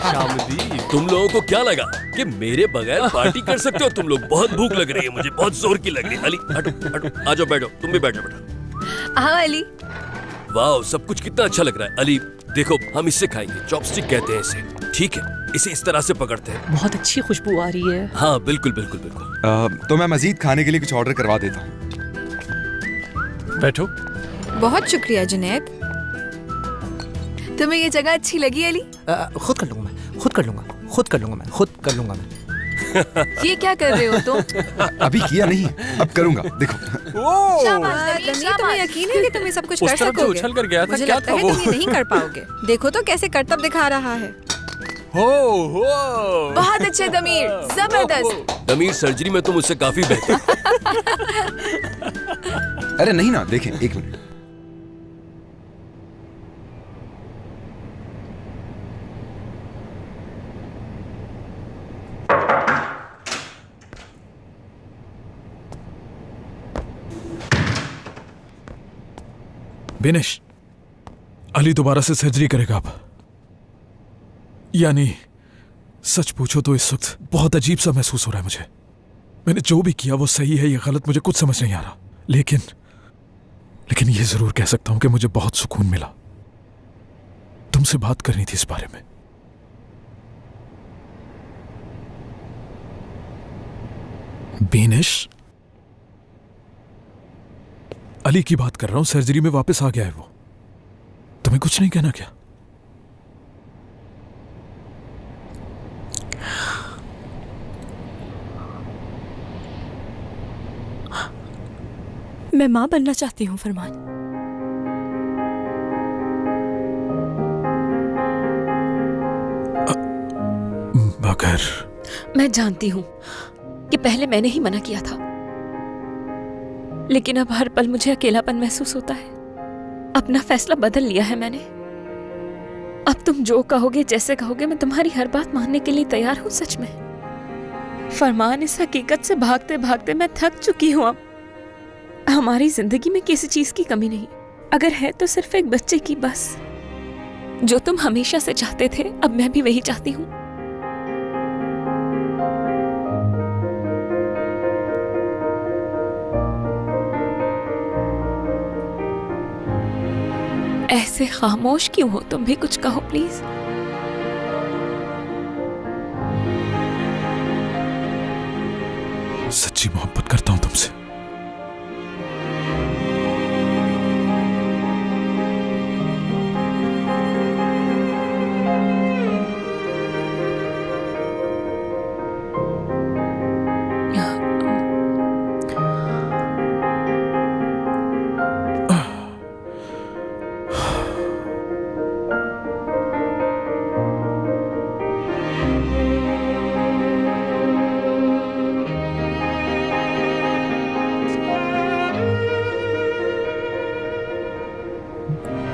शामदी, तुम लोगों को क्या लगा कि मेरे बगैर पार्टी कर सकते हो? तुम लोग बहुत भूख लग रही है मुझे, बहुत जोर की लग रही है। अली हटो हटो, आ जाओ बैठो, तुम भी बैठो बेटा। हाँ अली। वाह, सब कुछ कितना अच्छा लग रहा है। अली देखो, हम इससे खाएंगे, चॉपस्टिक कहते हैं इसे, ठीक है? इसे इस तरह से पकड़ते हैं। बहुत अच्छी खुशबू आ रही है। हाँ बिल्कुल बिल्कुल बिल्कुल। तो मैं मजीद खाने के लिए कुछ ऑर्डर करवा देता हूँ। बैठो। बहुत शुक्रिया जुनैद। तुम्हें ये जगह अच्छी लगी अली? खुद कर लूंगा मैं, खुद कर लूंगा मैं। ये क्या कर रहे हो तुम? अभी किया नहीं, अब करूंगा, देखो। दमीर, तुम्हें यकीन है कि तुम ये सब कुछ उस कर तरफ जो सकोगे? उछल कर गया था, मुझे क्या लगता था है वो? तुम ये नहीं कर पाओगे। देखो तो कैसे करतब दिखा रहा है। हो बहुत अच्छे दमीर, जबरदस्त। दमीर, सर्जरी में तुम उससे काफी बेहतर। अरे नहीं ना, देखें, एक मिनट। बेनिश, अली दोबारा से सर्जरी करेगा अब। यानी सच पूछो तो इस वक्त बहुत अजीब सा महसूस हो रहा है मुझे। मैंने जो भी किया वो सही है या गलत मुझे कुछ समझ नहीं आ रहा, लेकिन ये जरूर कह सकता हूं कि मुझे बहुत सुकून मिला। तुमसे बात करनी थी इस बारे में। बेनिश, अली की बात कर रहा हूं, सर्जरी में वापस आ गया है वो। तुम्हें कुछ नहीं कहना क्या? मैं माँ बनना चाहती हूँ फरमान। मगर मैं जानती हूँ कि पहले मैंने ही मना किया था, लेकिन अब हर पल मुझे अकेलापन महसूस होता है। अपना फैसला बदल लिया है मैंने। अब तुम जो कहोगे, जैसे कहोगे, मैं तुम्हारी हर बात मानने के लिए तैयार हूँ। सच में फरमान, इस हकीकत से भागते भागते मैं थक चुकी हूँ। अब हमारी जिंदगी में किसी चीज की कमी नहीं, अगर है तो सिर्फ एक बच्चे की बस। जो तुम हमेशा से चाहते थे, अब मैं भी वही चाहती हूँ। ऐसे खामोश क्यों हो? तुम भी कुछ कहो प्लीज। सच्ची मोहब्बत करता हूं तुमसे।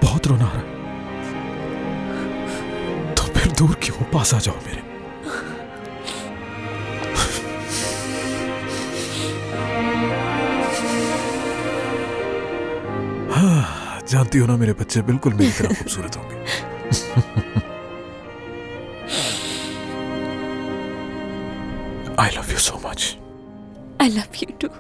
बहुत रोना आ रहा है, तो फिर दूर क्यों? पास आ जाओ मेरे। हाँ, जानती हो ना, मेरे बच्चे बिल्कुल मेरी तरह खूबसूरत होंगे। I love you so much. I love you too.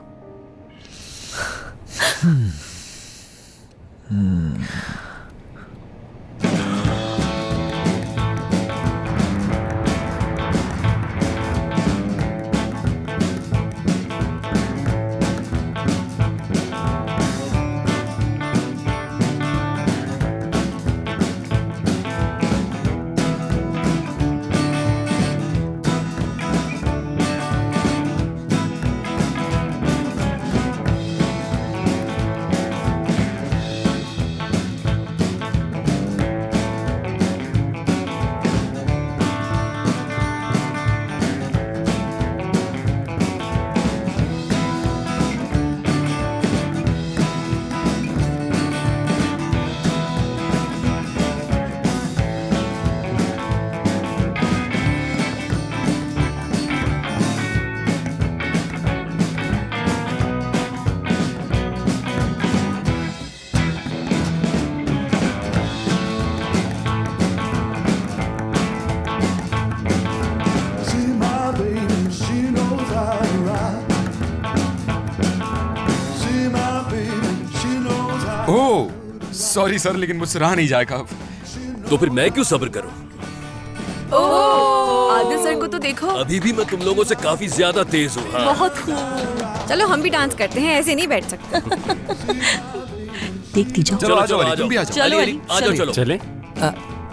Sorry sir, लेकिन मुझसे रहा नहीं जाएगा अब। तो फिर मैं क्यों सब्र करूं? आदिल सर को तो देखो, अभी भी मैं तुम लोगों से काफी ज्यादा तेज हूँ। हाँ। बहुत खूब। चलो हम भी डांस करते हैं, ऐसे नहीं बैठ सकते। देखती जाओ। चलो आ जाओ, तुम भी आ जाओ। चलो अली, आ जाओ, चलो। चले?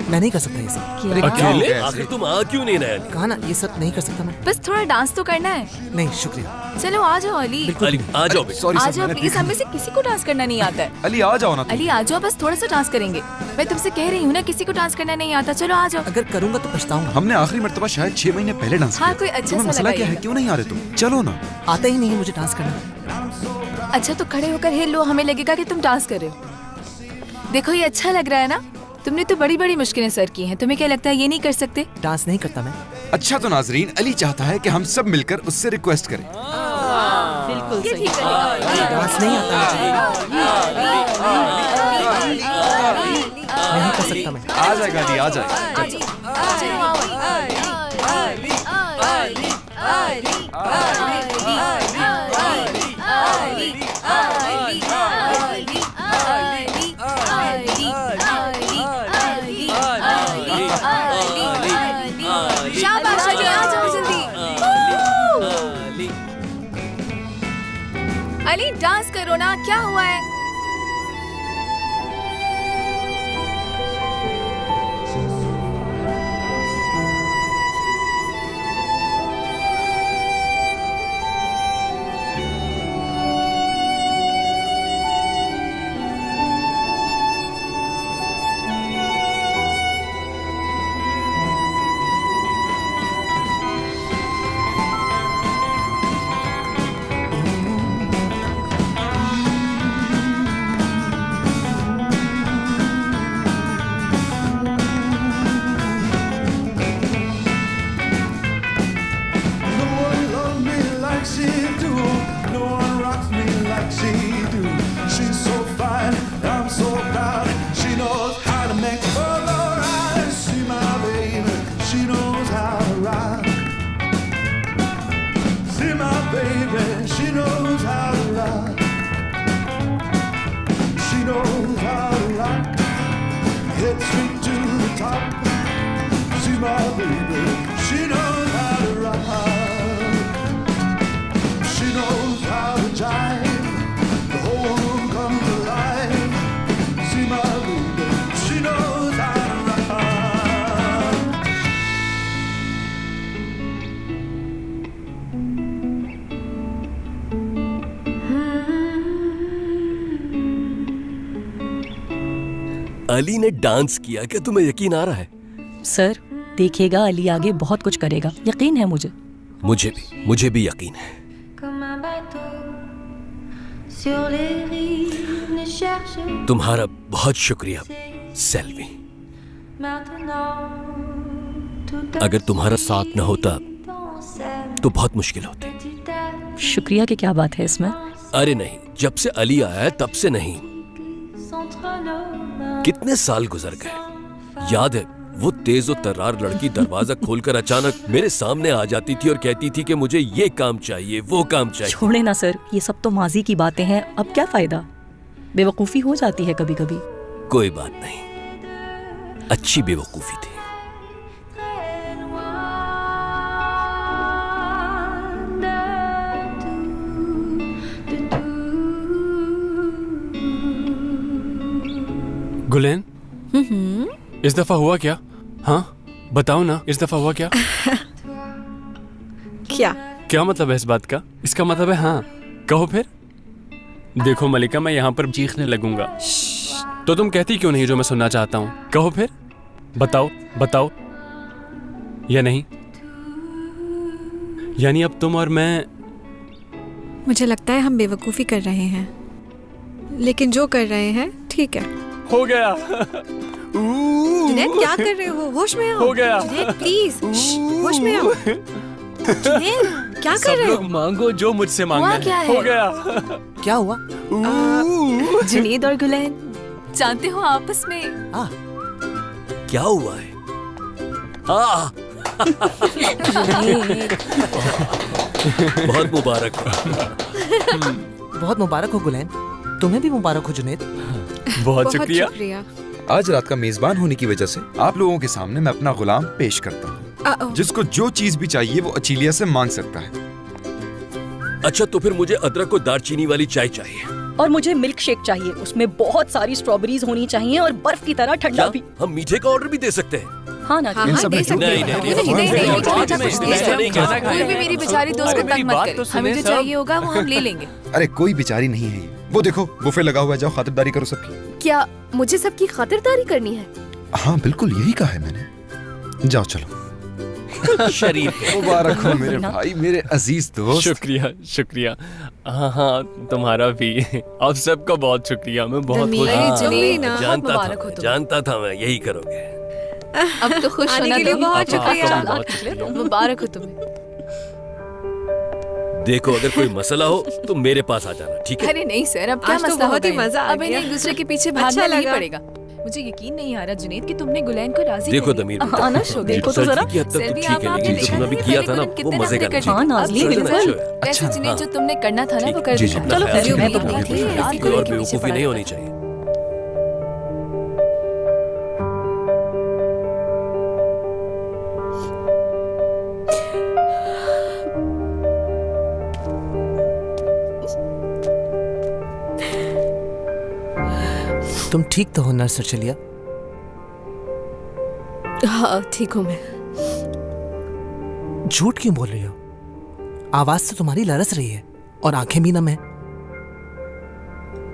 मैं नहीं कर सकता ये सब। अकेले? आखिर तुम आ क्यों नहीं रहे? कहा ना, ये सब नहीं कर सकता मैं। बस थोड़ा डांस तो करना है। नहीं शुक्रिया। चलो आ जाओ अली। अली आ जाओ। सॉरी आ सर, जाओ मैंने प्लीज, हमें से किसी को डांस करना नहीं आता है। अली आ जाओ ना तुम। अली आ जाओ, बस थोड़ा सा डांस करेंगे। मैं तुमसे कह रही हूँ ना, किसी को डांस करना नहीं आता। चलो आ जाओ। अगर करूंगा तो पछताऊंगा। हमने आखिरी मर्तबा शायद 6 महीने पहले डांस किया। हाँ, कोई अच्छा तुम्हें सा मसला क्या है, लगाइएगा। क्यों नहीं आ रहे तुम? चलो ना। आता ही नहीं है मुझे डांस करना। अच्छा तो खड़े होकर हिल लो, हमें लगेगा कि तुम डांस कर रहे हो। देखो ये अच्छा लग रहा है ना? तुमने तो बड़ी बड़ी मुश्किलें सर की हैं, तुम्हें क्या लगता है ये नहीं कर सकते? डांस नहीं करता मैं। अच्छा तो नाजरीन, अली चाहता है कि हम सब मिलकर उससे रिक्वेस्ट करें। बिल्कुल सही। डांस नहीं आता नहीं कर सकता मैं। आ जाएगा अली, आ जाएगा। चलो शाबाश अली, आ जाओ जल्दी। अली डांस करो ना, क्या हुआ है? अली ने डांस किया, क्या तुम्हें यकीन आ रहा है? सर देखिएगा, अली आगे बहुत कुछ करेगा, यकीन है मुझे। मुझे भी यकीन है। तुम्हारा बहुत शुक्रिया सेल्वी। अगर तुम्हारा साथ न होता तो बहुत मुश्किल होती। शुक्रिया की क्या बात है इसमें? अरे नहीं, जब से अली आया है तब से नहीं। कितने साल गुजर गए। याद है वो तेज और तर्रार लड़की दरवाजा खोलकर अचानक मेरे सामने आ जाती थी और कहती थी कि मुझे ये काम चाहिए, वो काम चाहिए। छोड़े ना सर, ये सब तो माजी की बातें हैं, अब क्या फायदा। बेवकूफ़ी हो जाती है कभी कभी। कोई बात नहीं, अच्छी बेवकूफी थी। गुलेन, इस दफा हुआ क्या? हाँ बताओ ना, इस दफा हुआ क्या? क्या मतलब है इस बात का? इसका मतलब है हाँ, कहो फिर। देखो मलिका, मैं यहाँ पर चीखने लगूंगा तो तुम कहती क्यों नहीं जो मैं सुनना चाहता हूँ? कहो फिर, बताओ या नहीं? यानी अब तुम और मैं। मुझे लगता है हम बेवकूफ़ी कर रहे हैं, लेकिन जो कर रहे हैं ठीक है। हो गया। जुनैद क्या कर रहे हो? होश में आओ। हो गया। जुनैद प्लीज होश में आओ। जुनैद क्या कर रहे हो? सब लोग मांगो जो मुझसे मांगना हुआ क्या है। है? हो गया। क्या हुआ? जुनैद और गुलैन जानते हो आपस में क्या हुआ है? बहुत मुबारक हो। बहुत मुबारक हो गुलैन। तुम्हें भी मुबारक हो जुनैद। बहुत शुक्रिया। आज रात का मेजबान होने की वजह से आप लोगों के सामने मैं अपना गुलाम पेश करता हूँ, जिसको जो चीज भी चाहिए वो अचीलिया से मांग सकता है। अच्छा, तो फिर मुझे अदरक और दालचीनी वाली चाय चाहिए। और मुझे मिल्क शेक चाहिए, उसमें बहुत सारी स्ट्रॉबेरीज होनी चाहिए और बर्फ की तरह ठंडा भी। हम मीठे का ऑर्डर भी दे सकते हैं। हाँ ना, हाँ, हाँ, दे सकते हैं। कोई भी मेरी बेचारी दोस्त को तंग मत करे, हमें जो चाहिए होगा वो हम ले लेंगे। अरे कोई बेचारी नहीं है ये, वो देखो बुफे लगा हुआ है, जाओ खातिरदारी करो सबकी। क्या मुझे सबकी खातिरदारी करनी है? हाँ बिल्कुल, यही कहा है मैंने। जाओ चलो। शरीफ मुबारक हो मेरे भाई, मेरे अजीज दोस्त। शुक्रिया शुक्रिया। हाँ हाँ, तुम्हारा भी। आप सबका बहुत शुक्रिया, मैं बहुत खुश हूँ। जानता था मैं यही करोगे। अब तो खुश होना के लिए बहुत शुक्रिया। मुबारक हो तुम्हें। देखो, अगर कोई मसला हो तो मेरे पास आ जाना, ठीक है? अरे नहीं सर, अब क्या मसला, बहुत ही मजा आ अब गया। एक दूसरे के पीछे भागना नहीं पड़ेगा। मुझे यकीन नहीं आ रहा जुनैद कि तुमने गुलैन को राजी देखो दमीर, देखो तो जरा। की हद तक तो ठीक है, लेकिन जो तुमने अभी किया था ना वो मजे का नहीं। हाँ नाज़नीन, बिल्कुल। वैसे जुनैद जो तुमने करना था ना वो कर दिया। चलो मैं तो कोई और बेवकूफी नहीं होनी चाहिए। तुम ठीक तो हो नर्स अर्चलिया? हाँ ठीक हूँ मैं। झूठ क्यों बोल रही हो? आवाज तो तुम्हारी लरस रही है और आंखें भी नम है।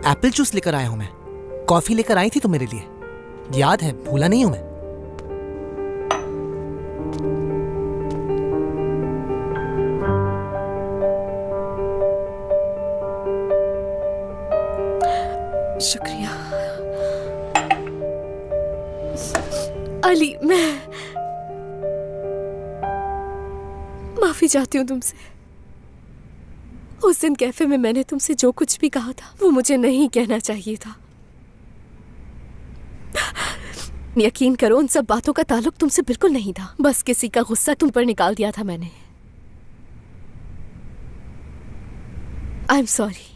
एप्पल जूस लेकर आया हूं मैं, कॉफी लेकर आई थी तुम मेरे लिए, याद है? भूला नहीं हूं मैं। शुक्रिया अली, मैं माफी चाहती हूँ तुमसे। उस दिन कैफे में मैंने तुमसे जो कुछ भी कहा था वो मुझे नहीं कहना चाहिए था। यकीन करो, उन सब बातों का ताल्लुक तुमसे बिल्कुल नहीं था। बस किसी का गुस्सा तुम पर निकाल दिया था मैंने। I am sorry.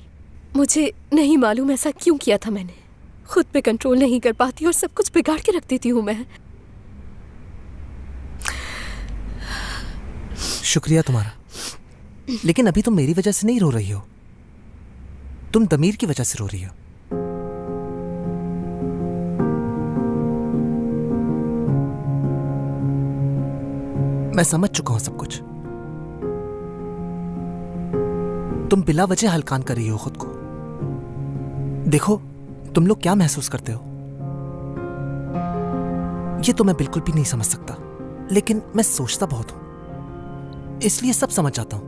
मुझे नहीं मालूम ऐसा क्यों किया था मैंने। खुद पे कंट्रोल नहीं कर पाती और सब कुछ बिगाड़ के रख देती हूँ मैं। शुक्रिया तुम्हारा, लेकिन अभी तुम मेरी वजह से नहीं रो रही हो, तुम दमीर की वजह से रो रही हो। मैं समझ चुका हूं सब कुछ। तुम बिला वजह हलकान कर रही हो खुद को। देखो, तुम लोग क्या महसूस करते हो ये तो मैं बिल्कुल भी नहीं समझ सकता, लेकिन मैं सोचता बहुत हूं, इसलिए सब समझ जाता हूं।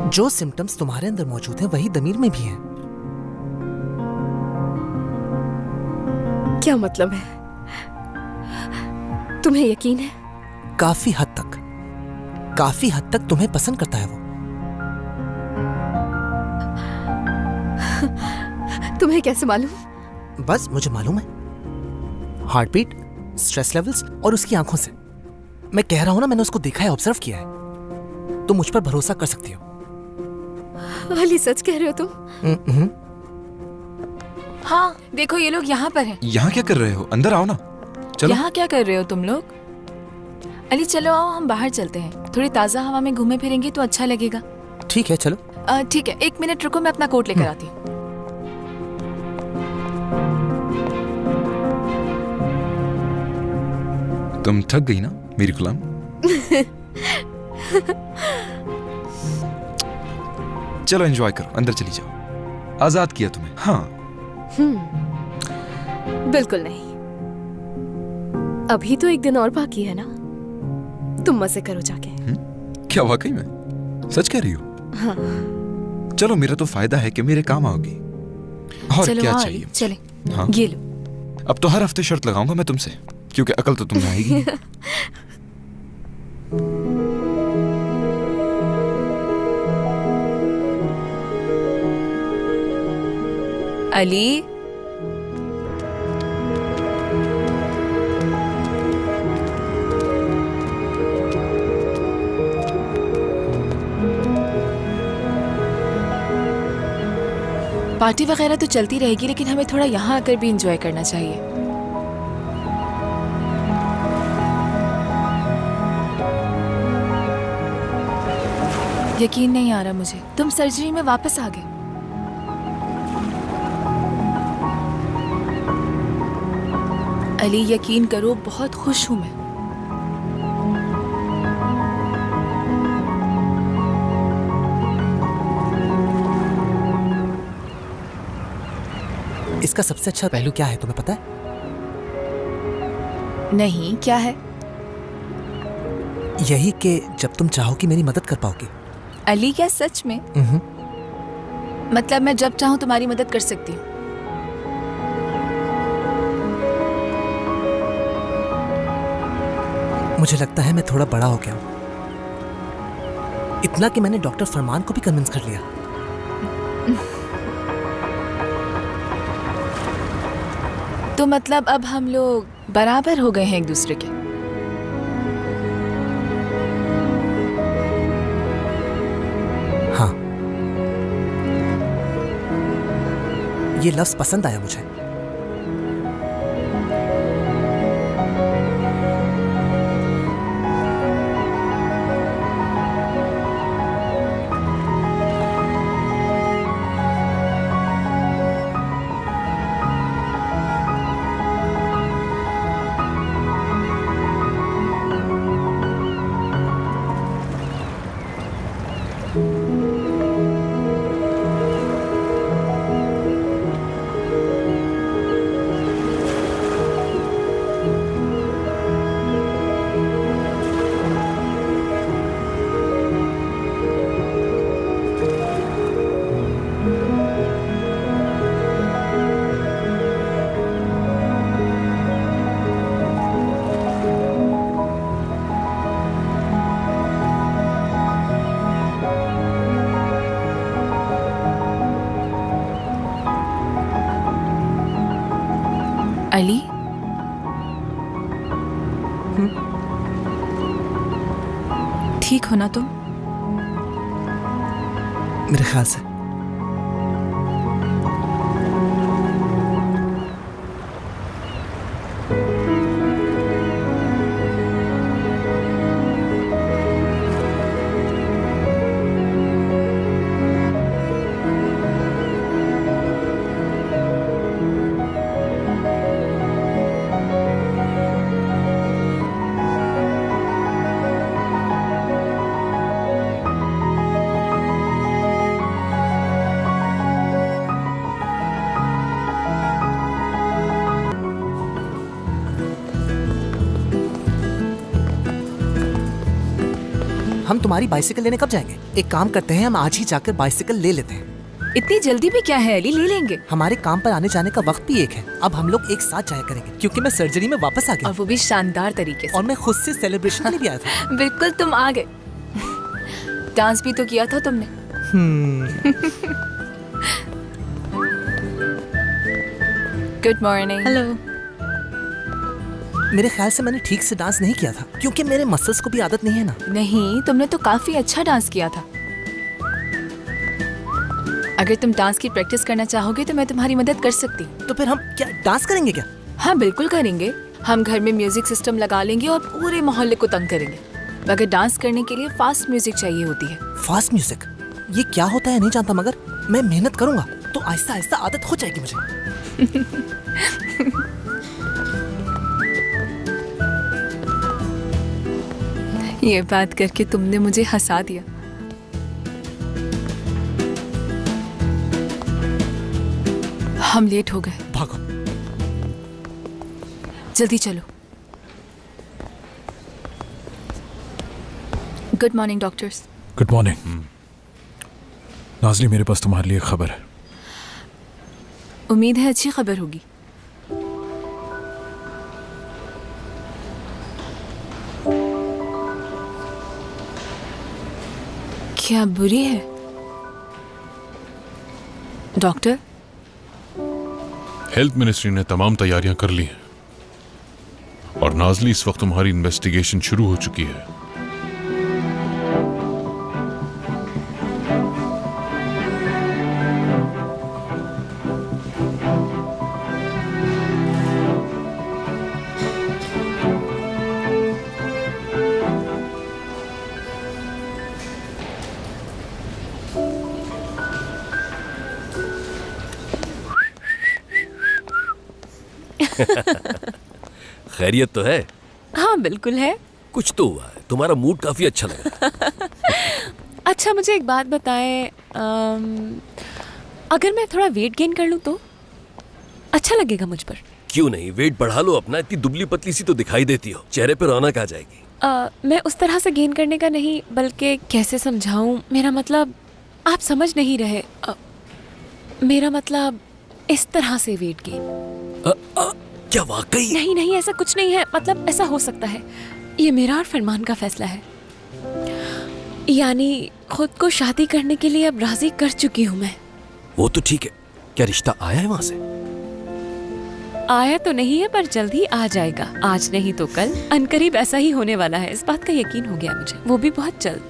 जो सिम्टम्स तुम्हारे अंदर मौजूद हैं वही दमीर में भी हैं। क्या मतलब है? तुम्हें यकीन है? काफी हद तक तुम्हें पसंद करता है वो। तुम्हें कैसे मालूम? बस मुझे मालूम है, हार्ट बीट, स्ट्रेस लेवल्स और उसकी आंखों से। मैं कह रहा हूं ना, मैंने उसको देखा है, ऑब्जर्व किया है। तुम मुझ पर भरोसा कर सकती हो। अली, सच कह रहे हो तुम? हाँ देखो, ये लोग यहाँ पर हैं। यहाँ क्या कर रहे हो? अंदर आओ ना। चलो। यहाँ क्या कर रहे हो तुम लोग? अली चलो आओ, हम बाहर चलते हैं, थोड़ी ताज़ा हवा में घूमे फिरेंगे तो अच्छा लगेगा। ठीक है चलो। ठीक है, 1 मिनट रुको, मैं अपना कोट लेकर आती हूँ। तुम थक गई ना मेरी गुलाम? चलो एंजॉय करो, अंदर चली जाओ। आजाद किया तुम्हें। हाँ बिल्कुल नहीं, अभी तो 1 दिन और बाकी है ना। तुम मजे करो जाके। क्या वाकई में? सच कह रही हो? हाँ। चलो, मेरा तो फायदा है कि मेरे काम आओगी। और चलो, क्या हाँ, चाहिए? चले। हाँ? ये लो। अब तो हर हफ्ते शर्त लगाऊंगा मैं तुमसे, क्योंकि अकल तो तुम्हें आएगी। अली, पार्टी वगैरह तो चलती रहेगी, लेकिन हमें थोड़ा यहाँ आकर भी एंजॉय करना चाहिए। यकीन नहीं आ रहा मुझे, तुम सर्जरी में वापस आ गए। अली यकीन करो, बहुत खुश हूं मैं। इसका सबसे अच्छा पहलू क्या है तुम्हें पता है? नहीं, क्या है? यही कि जब तुम चाहो कि मेरी मदद कर पाओगी। अली, क्या सच में? मतलब मैं जब चाहूं तुम्हारी मदद कर सकती हूँ? मुझे लगता है मैं थोड़ा बड़ा हो गया हूं, इतना कि मैंने डॉक्टर फरमान को भी कन्विंस कर लिया। तो मतलब अब हम लोग बराबर हो गए हैं एक दूसरे के। हाँ, ये लफ्ज पसंद आया मुझे। अली, ठीक हो ना तुम? मेरे ख्याल से। हम तुम्हारी बाइसिकल लेने कब जाएंगे? एक काम करते हैं, हम आज ही जाकर बाइसिकल ले लेते हैं। इतनी जल्दी भी क्या है अली, ले लेंगे। हमारे काम पर आने जाने का वक्त भी एक है। अब हम लोग एक साथ जाया करेंगे, क्योंकि मैं सर्जरी में वापस आ गया और वो भी शानदार तरीके से। और मैं खुद से सेलिब्रेशन के लिए भी आया था। बिल्कुल, तुम आ गए। डांस भी तो किया था तुमने। Good morning. हेलो। मेरे ख्याल से मैंने ठीक से डांस नहीं किया था, क्योंकि मेरे मसल्स को भी आदत नहीं है ना। नहीं, तुमने तो काफी अच्छा डांस किया था। अगर तुम डांस की प्रैक्टिस करना चाहोगे तो मैं तुम्हारी मदद कर सकती हूँ। तो फिर हम क्या डांस करेंगे क्या? हाँ बिल्कुल करेंगे। हम घर में म्यूजिक सिस्टम लगा लेंगे और पूरे मोहल्ले को तंग करेंगे। मगर डांस करने के लिए फास्ट म्यूजिक चाहिए होती है। Fast music? ये क्या होता है नहीं जानता, मगर मैं मेहनत करूंगा तो आहिस्ता आहिस्ता आदत हो जाएगी मुझे। ये बात करके तुमने मुझे हंसा दिया। हम लेट हो गए। भागो, जल्दी चलो। Good morning doctors. Good morning. Nazli, मेरे पास तुम्हारे लिए खबर है। उम्मीद है अच्छी खबर होगी। क्या बुरी है डॉक्टर? हेल्थ मिनिस्ट्री ने तमाम तैयारियां कर ली हैं और नाज़ली, इस वक्त तुम्हारी इन्वेस्टिगेशन शुरू हो चुकी है। खैरियत तो है? हाँ बिल्कुल है। कुछ तो हुआ है, तुम्हारा मूड काफी अच्छा लग रहा है। अच्छा मुझे एक बात बताएं, अगर मैं थोड़ा वेट गेन कर लूँ तो अच्छा लगेगा मुझ पर? क्यों नहीं, वेट बढ़ा लो अपना, इतनी दुबली पतली सी तो दिखाई देती हो, चेहरे पे रौनक आ जाएगी। मैं उस तरह से गेन करने का नहीं, बल्कि कैसे समझाऊं, मेरा मतलब आप समझ नहीं रहे। मेरा मतलब इस तरह से वेट गेन। क्या वाकई? नहीं नहीं ऐसा कुछ नहीं है, मतलब ऐसा हो सकता है, ये मेरा और फरमान का फैसला है। यानी खुद को शादी करने के लिए अब राजी कर चुकी हूँ मैं। वो तो ठीक है, क्या रिश्ता आया है वहां से? आया तो नहीं है पर जल्द ही आ जाएगा, आज नहीं तो कल, अनकरीब ऐसा ही होने वाला है, इस बात का यकीन हो गया मुझे, वो भी बहुत जल्द।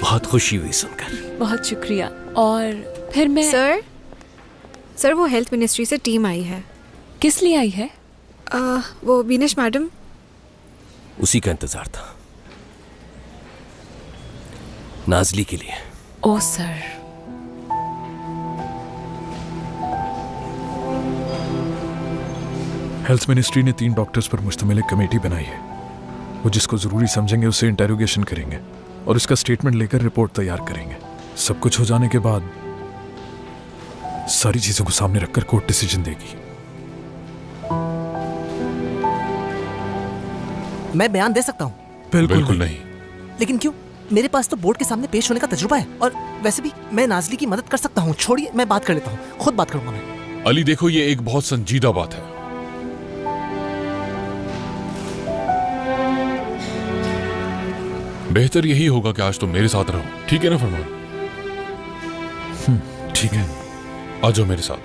बहुत खुशी हुई सुनकर। बहुत शुक्रिया। और फिर मैं सर वो हेल्थ मिनिस्ट्री से टीम आई है। किस लिए आई है? वो बीनेश मैडम। उसी का इंतजार था, नाजली के लिए। ओ सर। हेल्थ मिनिस्ट्री ने 3 डॉक्टर्स पर मुश्तमिल एक कमेटी बनाई है। वो जिसको जरूरी समझेंगे उससे इंटेरोगेशन करेंगे और इसका स्टेटमेंट लेकर रिपोर्ट तैयार करेंगे। सब कुछ हो जाने के बाद सारी चीजों को सामने रखकर कोर्ट डिसीजन देगी। मैं बयान दे सकता हूँ? बिल्कुल नहीं। लेकिन क्यों? मेरे पास तो बोर्ड के सामने पेश होने का तजुर्बा है, और वैसे भी मैं नाजली की मदद कर सकता हूँ। छोड़िए, मैं बात कर लेता हूँ, खुद बात करूंगा मैं। अली देखो, ये एक बहुत संजीदा बात है। बेहतर यही होगा कि आज तुम मेरे साथ रहो, ठीक है ना फरमान? ठीक है, आ जाओ मेरे साथ।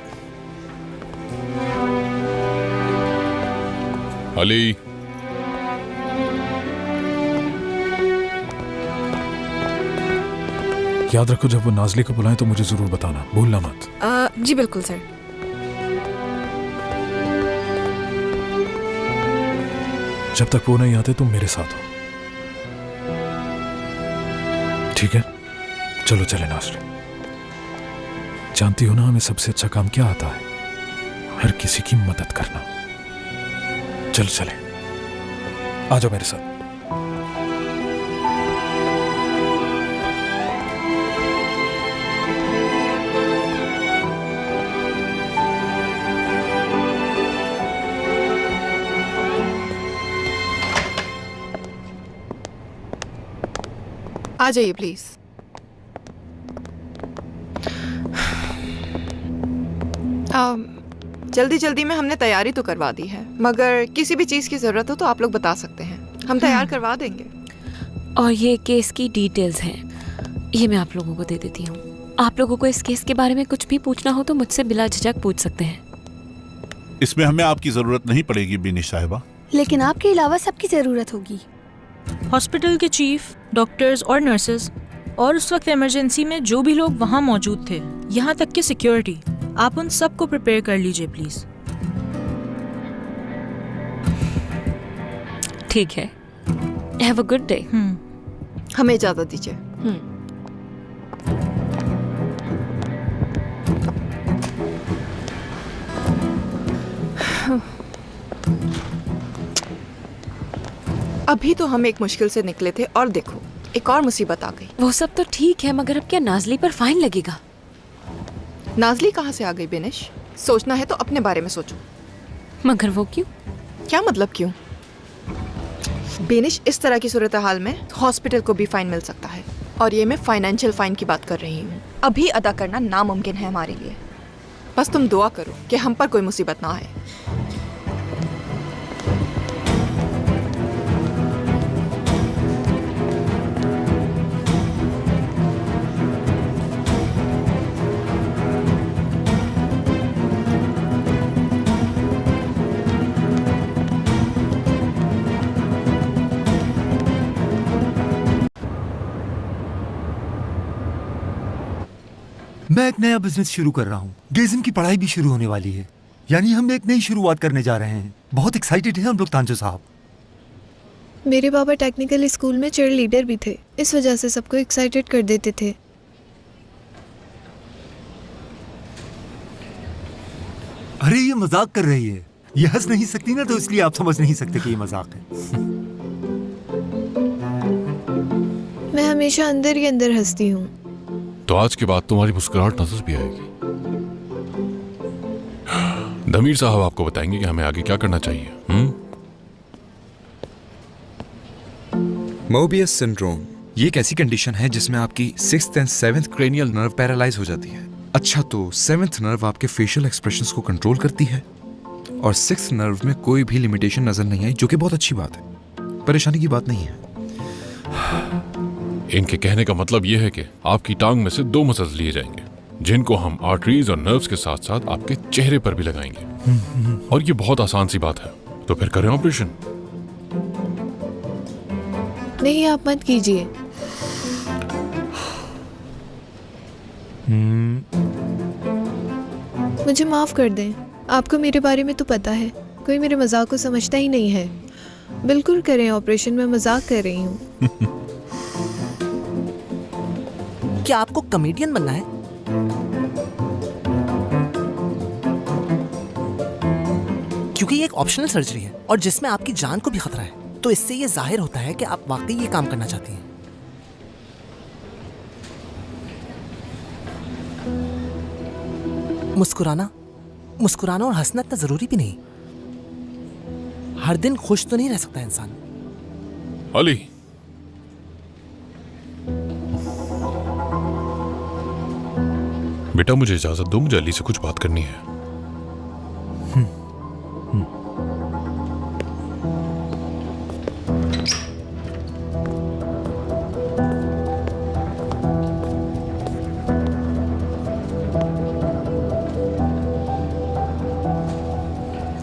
अली, याद रखो जब वो नाजली को बुलाएं तो मुझे जरूर बताना, भूलना मत। जी बिल्कुल सर। जब तक वो नहीं आते तुम मेरे साथ हो, ठीक है? चलो चले नाजली। जानती हो ना हमें सबसे अच्छा काम क्या आता है? हर किसी की मदद करना। चल चले, आ जाओ मेरे साथ। आ जाइए प्लीज। जल्दी जल्दी में हमने तैयारी तो करवा दी है, मगर किसी भी चीज की जरूरत हो तो आप लोग बता सकते हैं, हम तैयार करवा देंगे। और ये केस की डिटेल्स हैं, ये मैं आप लोगों को दे देती हूँ। आप लोगों को इस केस के बारे में कुछ भी पूछना हो तो मुझसे बिला झिझक पूछ सकते हैं। इसमें हमें आपकी जरूरत नहीं पड़ेगी बीनिश साहिबा। लेकिन आपके अलावा सबकी जरूरत होगी। हॉस्पिटल के चीफ, डॉक्टर्स और नर्सेस, और उस वक्त इमरजेंसी में जो भी लोग वहाँ मौजूद थे, यहाँ तक कि सिक्योरिटी, आप उन सबको प्रिपेयर कर लीजिए प्लीज। ठीक है, हैव अ गुड डे। हमें इजाजत दीजिए। अभी तो हम एक मुश्किल से निकले थे और देखो एक और मुसीबत आ गई। वो सब तो ठीक है, मगर अब क्या नाजली पर फाइन लगेगा? नाजली कहाँ से आ गई बेनिश? सोचना है तो अपने बारे में सोचो। मगर वो क्यों? क्या मतलब क्यों? बेनिश, इस तरह की सूरत हाल में हॉस्पिटल को भी फाइन मिल सकता है, और ये मैं फाइनेंशियल फाइन की बात कर रही हूँ। अभी अदा करना नामुमकिन है हमारे लिए। बस तुम दुआ करो कि हम पर कोई मुसीबत ना आए। मैं एक नया बिजनेस शुरू कर रहा हूँ। गेजिम की पढ़ाई भी शुरू होने वाली है, यानी हम एक नई शुरुआत करने जा रहे हैं। बहुत एक्साइटेड हैं हम लोग तांजो साहब। मेरे पापा टेक्निकल स्कूल में चीयर लीडर भी थे, इस वजह से सबको एक्साइटेड कर देते थे। अरे ये मजाक कर रही है। ये हंस नहीं सकती ना, तो इसलिए आप समझ नहीं सकते कि ये मजाक है। मैं हमेशा अंदर ही अंदर हंसती हूँ। तो आज के बाद तुम्हारी मुस्कुराहट नजर भी आएगी। दमीर साहब आपको बताएंगे कि हमें आगे क्या करना चाहिए। मोबियस सिंड्रोम ये एक ऐसी कंडीशन है जिसमें आपकी 6th and 7th cranial nerve paralyse हो जाती है। अच्छा, तो 7th नर्व आपके फेशियल एक्सप्रेशंस को कंट्रोल करती है और 6th नर्व में कोई भी लिमिटेशन नजर नहीं आई, जो कि बहुत अच्छी बात है, परेशानी की बात नहीं है। इनके कहने का मतलब यह है कि आपकी टांग में से 2 मसल्स लिए जाएंगे, जिनको हम आर्टरीज और नर्व्स के साथ साथ आपके चेहरे पर भी लगाएंगे। और ये बहुत आसान सी बात है। तो फिर करें ऑपरेशन? नहीं, आप मत कीजिए। मुझे माफ कर दें। आपको मेरे बारे में तो पता है, कोई मेरे मजाक को समझता ही नहीं है। बिल्कुल करें ऑपरेशन, मैं मजाक कर रही हूँ। क्या आपको कॉमेडियन बनना है? क्योंकि ये एक ऑप्शनल सर्जरी है और जिसमें आपकी जान को भी खतरा है, तो इससे ये जाहिर होता है कि आप वाकई ये काम करना चाहती हैं। मुस्कुराना और हंसना इतना जरूरी भी नहीं। हर दिन खुश तो नहीं रह सकता इंसान। अली, बेटा मुझे इजाजत दो, मुझे अली से कुछ बात करनी है।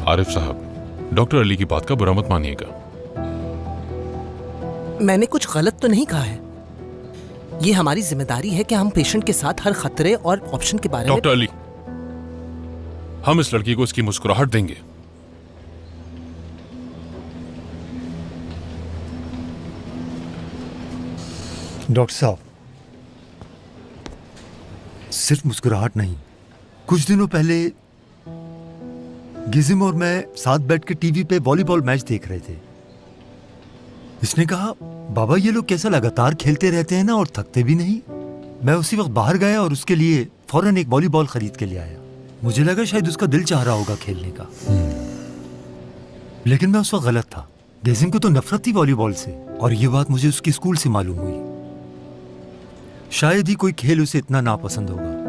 आरिफ साहब, डॉक्टर अली की बात का बुरा मत मानिएगा। मैंने कुछ गलत तो नहीं कहा है। ये हमारी जिम्मेदारी है कि हम पेशेंट के साथ हर खतरे और ऑप्शन के बारे में। डॉक्टर अली, हम इस लड़की को इसकी मुस्कुराहट देंगे। डॉक्टर साहब, सिर्फ मुस्कुराहट नहीं, कुछ दिनों पहले गिजिम और मैं साथ बैठ के टीवी पे वॉलीबॉल मैच देख रहे थे। इसने कहा, बाबा ये लोग कैसा लगातार खेलते रहते हैं ना और थकते भी नहीं। मैं उसी वक्त बाहर गया और उसके लिए फौरन एक वॉलीबॉल खरीद के ले आया। मुझे लगा शायद उसका दिल चाह रहा होगा खेलने का, लेकिन मैं उस वक्त गलत था। गिजिम को तो नफरत थी वॉलीबॉल से, और ये बात मुझे उसके स्कूल से मालूम हुई। शायद ही कोई खेल उसे इतना नापसंद होगा।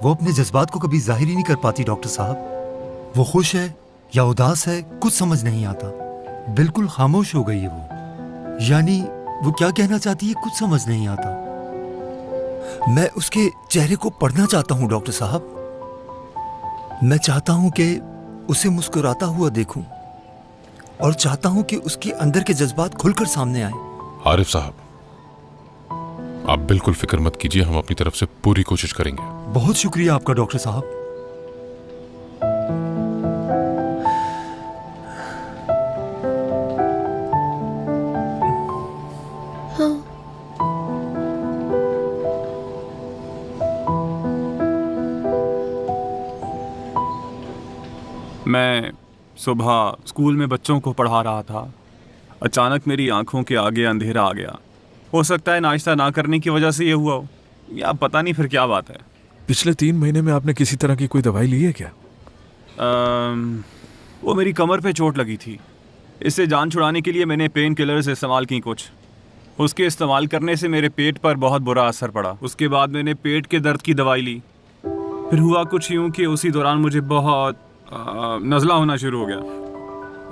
वो अपने जज्बात को कभी जाहिर ही नहीं कर पाती डॉक्टर साहब। वो खुश है या उदास है कुछ समझ नहीं आता। बिल्कुल खामोश हो गई है वो, यानी वो क्या कहना चाहती है कुछ समझ नहीं आता। मैं उसके चेहरे को पढ़ना चाहता हूं डॉक्टर साहब। मैं चाहता हूं कि उसे मुस्कुराता हुआ देखूं और चाहता हूं कि उसके अंदर के जज्बात खुलकर सामने आए। आरिफ साहब, आप बिल्कुल फिक्र मत कीजिए, हम अपनी तरफ से पूरी कोशिश करेंगे। बहुत शुक्रिया आपका डॉक्टर साहब। हाँ। मैं सुबह स्कूल में बच्चों को पढ़ा रहा था। अचानक मेरी आंखों के आगे अंधेरा आ गया। हो सकता है नाश्ता ना करने की वजह से ये हुआ हो, या पता नहीं फिर क्या बात है। पिछले 3 महीने में आपने किसी तरह की कोई दवाई ली है क्या? वो मेरी कमर पे चोट लगी थी। इससे जान छुड़ाने के लिए मैंने पेन किलर्स इस्तेमाल की कुछ। उसके इस्तेमाल करने से मेरे पेट पर बहुत बुरा असर पड़ा। उसके बाद मैंने पेट के दर्द की दवाई ली। फिर हुआ कुछ यूँ कि उसी दौरान मुझे बहुत नज़ला होना शुरू हो गया।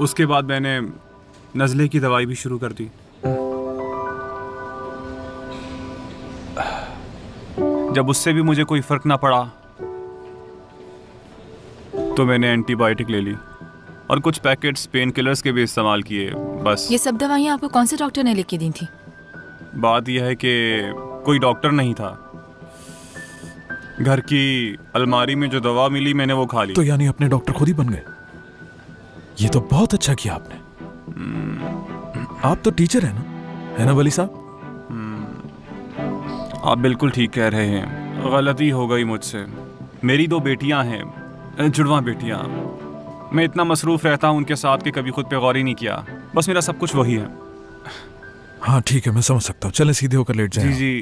उसके बाद मैंने नज़ले की दवाई भी शुरू कर दी। जब उससे भी मुझे कोई फ़र्क ना पड़ा तो मैंने एंटीबायोटिक ले ली और कुछ पैकेट्स पेन किलर्स के भी इस्तेमाल किए। बस। ये सब दवाइयाँ आपको कौन से डॉक्टर ने लिख के दी थी? बात यह है कि कोई डॉक्टर नहीं था। घर की अलमारी में जो दवा मिली मैंने वो खा ली। तो यानी अपने डॉक्टर खुद ही बन गए। ये तो बहुत अच्छा किया आपने। आप तो टीचर है ना वली साहब? आप बिल्कुल ठीक कह रहे हैं, गलती हो गई मुझसे। मेरी 2 बेटियां हैं, जुड़वा बेटियां। मैं इतना मसरूफ़ रहता हूं उनके साथ कि कभी खुद पे गौर ही नहीं किया। बस मेरा सब कुछ वही है। हाँ ठीक है, मैं समझ सकता हूँ। चलें सीधे होकर लेट जाएं। जी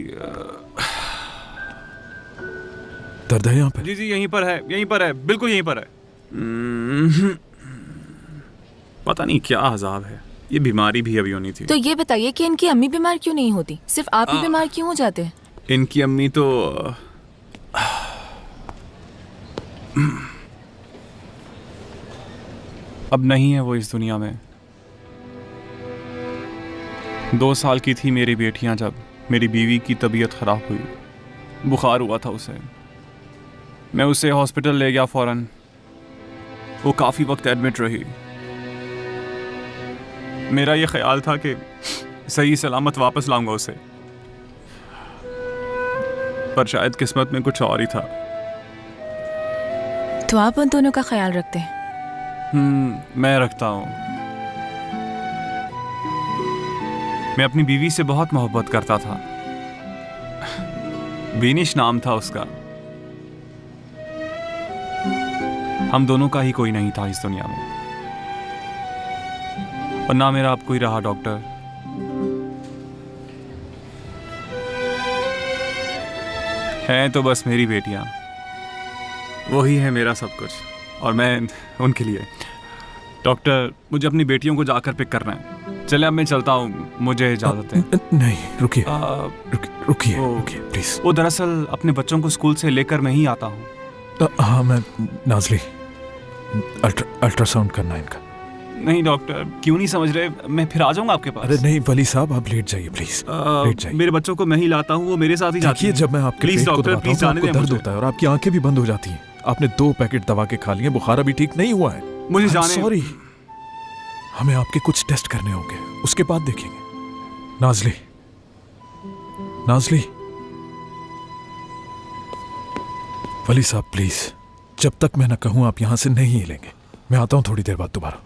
दर्द है यहाँ पे? जी यहीं पर है, यहीं पर है, बिल्कुल यहीं पर है। पता नहीं क्या अजाब है, ये बीमारी भी अभी होनी थी। तो ये बताइए कि इनकी अम्मी बीमार क्यों नहीं होती, सिर्फ आप ही बीमार क्यों हो जाते हैं? इनकी अम्मी तो अब नहीं है वो इस दुनिया में। 2 साल की थी मेरी बेटियां जब मेरी बीवी की तबीयत खराब हुई, बुखार हुआ था उसे। मैं उसे हॉस्पिटल ले गया फौरन। वो काफ़ी वक्त एडमिट रही। मेरा ये ख्याल था कि सही सलामत वापस लाऊंगा उसे, पर शायद किस्मत में कुछ और ही था। तो आप उन दोनों का ख्याल रखते हैं? मैं रखता हूँ। मैं अपनी बीवी से बहुत मोहब्बत करता था। बेनिश नाम था उसका। हम दोनों का ही कोई नहीं था इस दुनिया में, और ना मेरा अब कोई रहा डॉक्टर। हैं तो बस मेरी बेटियां, वही है मेरा सब कुछ, और मैं उनके लिए। डॉक्टर, मुझे अपनी बेटियों को जाकर पिक करना है। चले अब मैं चलता हूँ, मुझे इजाजत है। नहीं रुकिए, रुकिए प्लीज। वो दरअसल अपने बच्चों को स्कूल से लेकर मैं ही आता हूँ। हाँ मैं नाजली, अल्ट्रासाउंड करना है इनका। नहीं डॉक्टर, क्यों नहीं समझ रहे? मैं फिर आ जाऊंगा आपके पास। अरे नहीं वली साहब, आप लेट जाइए प्लीज, लेट जाइए। मेरे बच्चों को मैं ही लाता हूँ, वो मेरे साथ ही जाती हैं। जब मैं आपके पेट को दबाता हूं तो आपको दर्द होता है और आपकी आंखें भी बंद हो जाती हैं। आपने 2 पैकेट दवा के खा लिए, बुखार अभी ठीक नहीं हुआ है। मुझे जाने। सॉरी, हमें आपके कुछ टेस्ट करने होंगे, उसके बाद देखेंगे। नाजली, नाजली, वली साहब प्लीज, जब तक मैं न कहूं आप यहां से नहीं हिलेंगे। मैं आता हूं थोड़ी देर बाद दोबारा।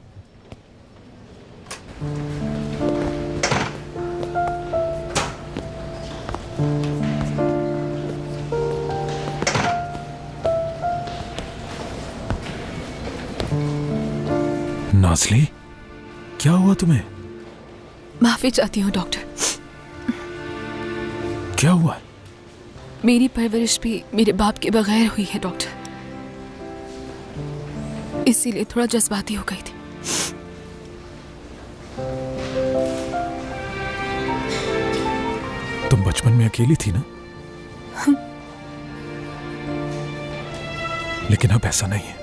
नाजली, क्या हुआ तुम्हें? माफी चाहती हूँ डॉक्टर। क्या हुआ? मेरी परवरिश भी मेरे बाप के बगैर हुई है डॉक्टर, इसीलिए थोड़ा जज्बाती हो गई थी। तुम बचपन में अकेली थी ना? लेकिन अब ऐसा नहीं है,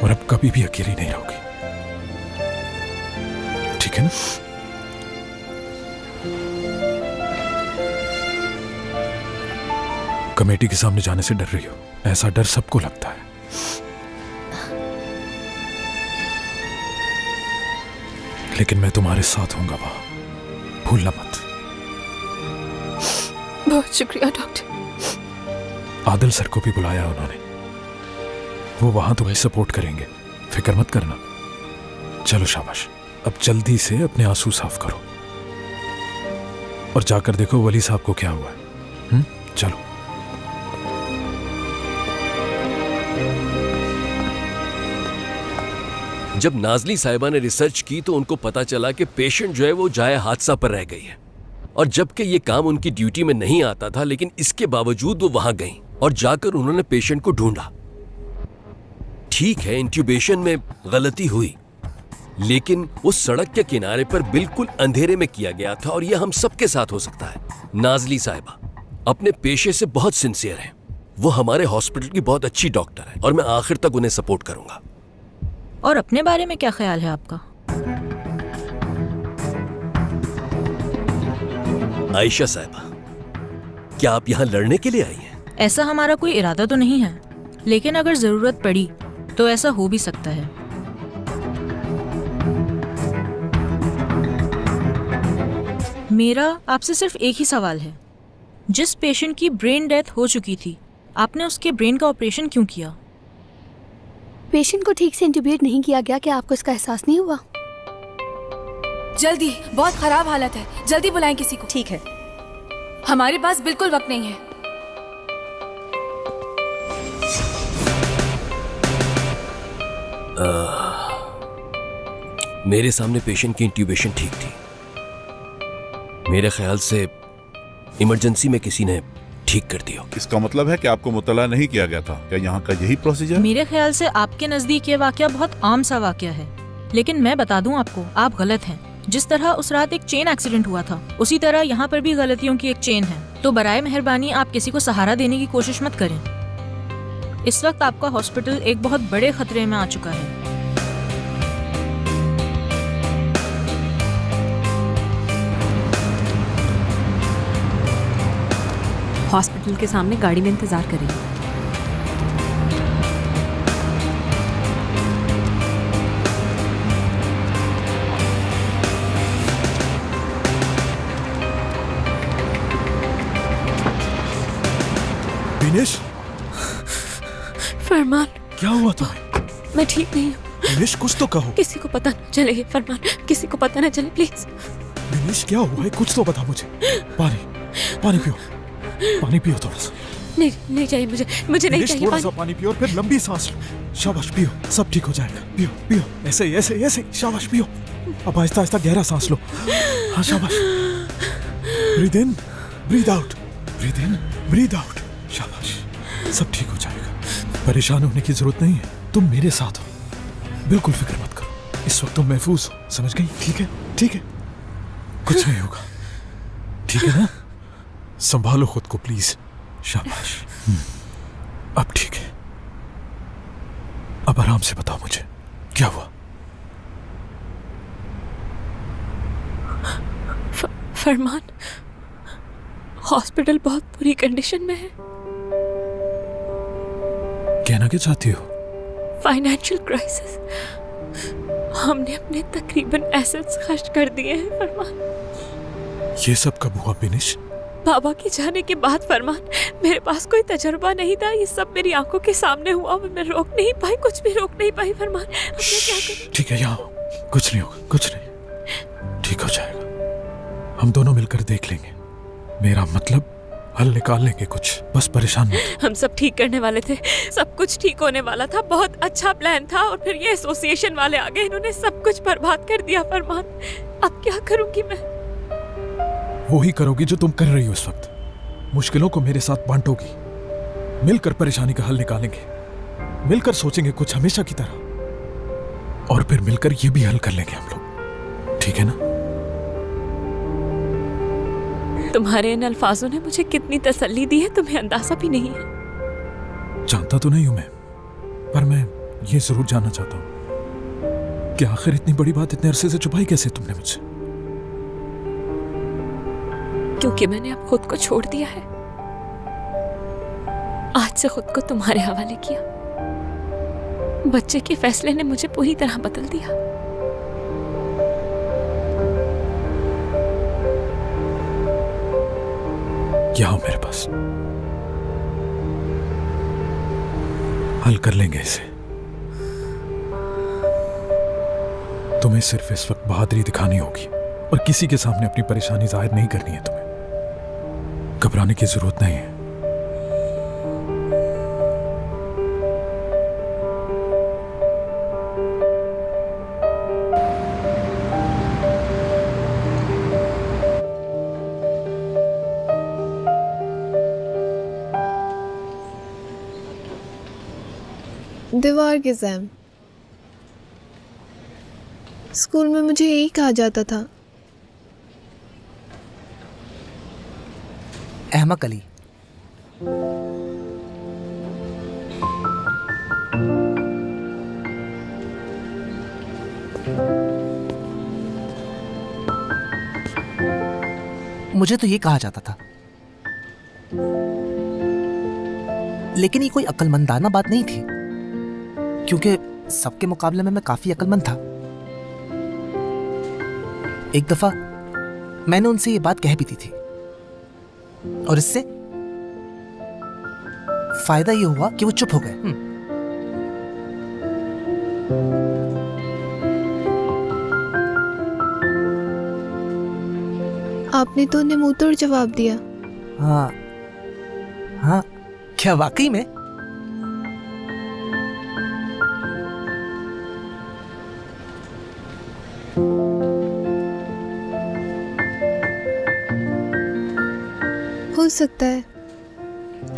और अब कभी भी अकेली नहीं रहोगी, ठीक है ना? कमेटी के सामने जाने से डर रही हो, ऐसा डर सबको लगता है। लेकिन मैं तुम्हारे साथ हूंगा वहां, भूलना मत। बहुत शुक्रिया डॉक्टर। आदिल सर को भी बुलाया उन्होंने, वो वहां तुम्हें सपोर्ट करेंगे, फिक्र मत करना। चलो शाबाश, अब जल्दी से अपने आंसू साफ करो और जाकर देखो वली साहब को क्या हुआ है। चलो। जब नाजली साहिबा ने रिसर्च की तो उनको पता चला कि पेशेंट जो है वो जाया हादसा पर रह गई है, और जबकि ये काम उनकी ड्यूटी में नहीं आता था, लेकिन इसके बावजूद वो वहां गई और जाकर उन्होंने पेशेंट को ढूंढा। ठीक है, इंट्यूबेशन में गलती हुई, लेकिन उस सड़क के किनारे पर बिल्कुल अंधेरे में किया गया था, और यह हम सबके साथ हो सकता है। नाजली साहिबा अपने पेशे से बहुत सिंसियर हैं। वो हमारे हॉस्पिटल की बहुत अच्छी डॉक्टर है, और मैं आखिर तक उन्हें सपोर्ट करूंगा। और अपने बारे में क्या ख्याल है आपका? आयशा साहिबा, क्या आप यहाँ लड़ने के लिए आई हैं? ऐसा हमारा कोई इरादा तो नहीं है, लेकिन अगर जरूरत पड़ी तो ऐसा हो भी सकता है। मेरा आपसे सिर्फ एक ही सवाल है, जिस पेशेंट की ब्रेन डेथ हो चुकी थी, आपने उसके ब्रेन का ऑपरेशन क्यों किया? पेशेंट को ठीक से इंट्यूबेट नहीं किया गया, क्या आपको इसका एहसास नहीं हुआ? जल्दी, बहुत खराब हालत है, जल्दी बुलाएं किसी को। ठीक है। हमारे पास बिल्कुल वक्त नहीं है। मेरे सामने पेशेंट की इंट्यूबेशन ठीक थी। मेरे ख्याल से इमरजेंसी में किसी ने ठीक कर दिया। इसका मतलब है कि आपको मुतला नहीं किया गया था। क्या यहाँ का यही प्रोसीजर? मेरे ख्याल से आपके नजदीक ये वाकया बहुत आम सा वाकया है, लेकिन मैं बता दूं आपको, आप गलत हैं। जिस तरह उस रात एक चेन एक्सीडेंट हुआ था, उसी तरह यहाँ पर भी गलतियों की एक चेन है। तो बराए मेहरबानी आप किसी को सहारा देने की कोशिश मत करें। इस वक्त आपका हॉस्पिटल एक बहुत बड़े खतरे में आ चुका है। हॉस्पिटल के सामने गाड़ी में इंतजार करेंगे। दिनेश, फरमान, क्या हुआ तुम्हें? मैं ठीक नहीं हूँ। दिनेश, कुछ तो कहो। किसी को पता न चले ये फरमान, किसी को पता न चले प्लीज। दिनेश, क्या हुआ है? कुछ तो बता मुझे। पानी, पानी पियो, पानी पियो थोड़ा सा। नहीं चाहिए मुझे नहीं चाहिए थोड़ा सा पानी पियो और फिर लंबी सांस लो। शाबाश, पियो, सब ठीक हो जाएगा। पियो पियो, ऐसे ही ऐसे ऐसे। शाबाश, पियो। अब आहिस्ता आहिस्ता गहरा सांस लो। हाँ, शाबाश। ब्रीथ इन, ब्रीथ आउट, ब्रीथ इन, ब्रीथ आउट। शाबाश, सब ठीक हो जाएगा। परेशान होने की जरूरत नहीं है, तुम मेरे साथ हो। बिल्कुल फिक्र मत करो, इस वक्त तुम महफूज हो, समझ गई? ठीक है, ठीक है, कुछ नहीं होगा, ठीक है ना? संभालो खुद को प्लीज। शाबाश। अब ठीक है। अब आराम से बताओ मुझे क्या हुआ। फरमान, हॉस्पिटल बहुत बुरी कंडीशन में है। कहना क्या चाहती हो? Financial crisis. हमने अपने तकरीबन एसेट्स खर्च कर दिए हैं फरमान। ये सब कब हुआ बिनिश? बाबा के जाने के बाद फरमान। मेरे पास कोई तजर्बा नहीं था, ये सब मेरी आंखों के सामने हुआ। मैं रोक नहीं पाई, कुछ भी रोक नहीं पाई फरमान। अब मैं क्या करूं? ठीक है, यहाँ कुछ नहीं होगा, कुछ नहीं, ठीक हो जाएगा। हम दोनों मिलकर देख लेंगे। मेरा मतलब हल निकाल लेंगे कुछ, बस परेशान मत। हम सब ठीक करने वाले थे, सब कुछ ठीक होने वाला था, बहुत अच्छा प्लान था, और फिर ये एसोसिएशन वाले आ गए, इन्होंने सब कुछ बर्बाद कर दिया फरमान। अब क्या करूंगी मैं? वो ही करोगी जो तुम कर रही हो इस वक्त। मुश्किलों को मेरे साथ बांटोगी, मिलकर परेशानी का हल निकालेंगे, मिलकर सोचेंगे कुछ हमेशा की तरह, और फिर मिलकर ये भी हल कर लेंगे हम लोग, ठीक है ना? तुम्हारे इन अल्फाजों ने मुझे कितनी तसल्ली दी है, तुम्हें अंदाजा भी नहीं है। जानता तो नहीं हूं मैं, पर मैं ये जरूर जानना चाहता हूं कि आखिर इतनी बड़ी बात इतने अरसे से छुपाई कैसे तुमने मुझसे? क्योंकि मैंने अब खुद को छोड़ दिया है। आज से खुद को तुम्हारे हवाले किया। बच्चे के फैसले ने मुझे पूरी तरह बदल दिया। क्या हो मेरे पास, हल कर लेंगे इसे। तुम्हें सिर्फ इस वक्त बहादुरी दिखानी होगी और किसी के सामने अपनी परेशानी जाहिर नहीं करनी है। तुम्हें घबराने की जरूरत नहीं है। दीवार के एग्जाम, स्कूल में मुझे यही कहा जाता था। अहमक अली। मुझे तो ये कहा जाता था, लेकिन ये कोई अक्लमंदाना बात नहीं थी, क्योंकि सबके मुकाबले में मैं काफी अक्लमंद था। एक दफा मैंने उनसे ये बात कह भी दी थी, और इससे फायदा ये हुआ कि वो चुप हो गए। आपने तो उन्हें मुंह तोड़ जवाब दिया। हाँ हाँ, क्या वाकई में? हो सकता है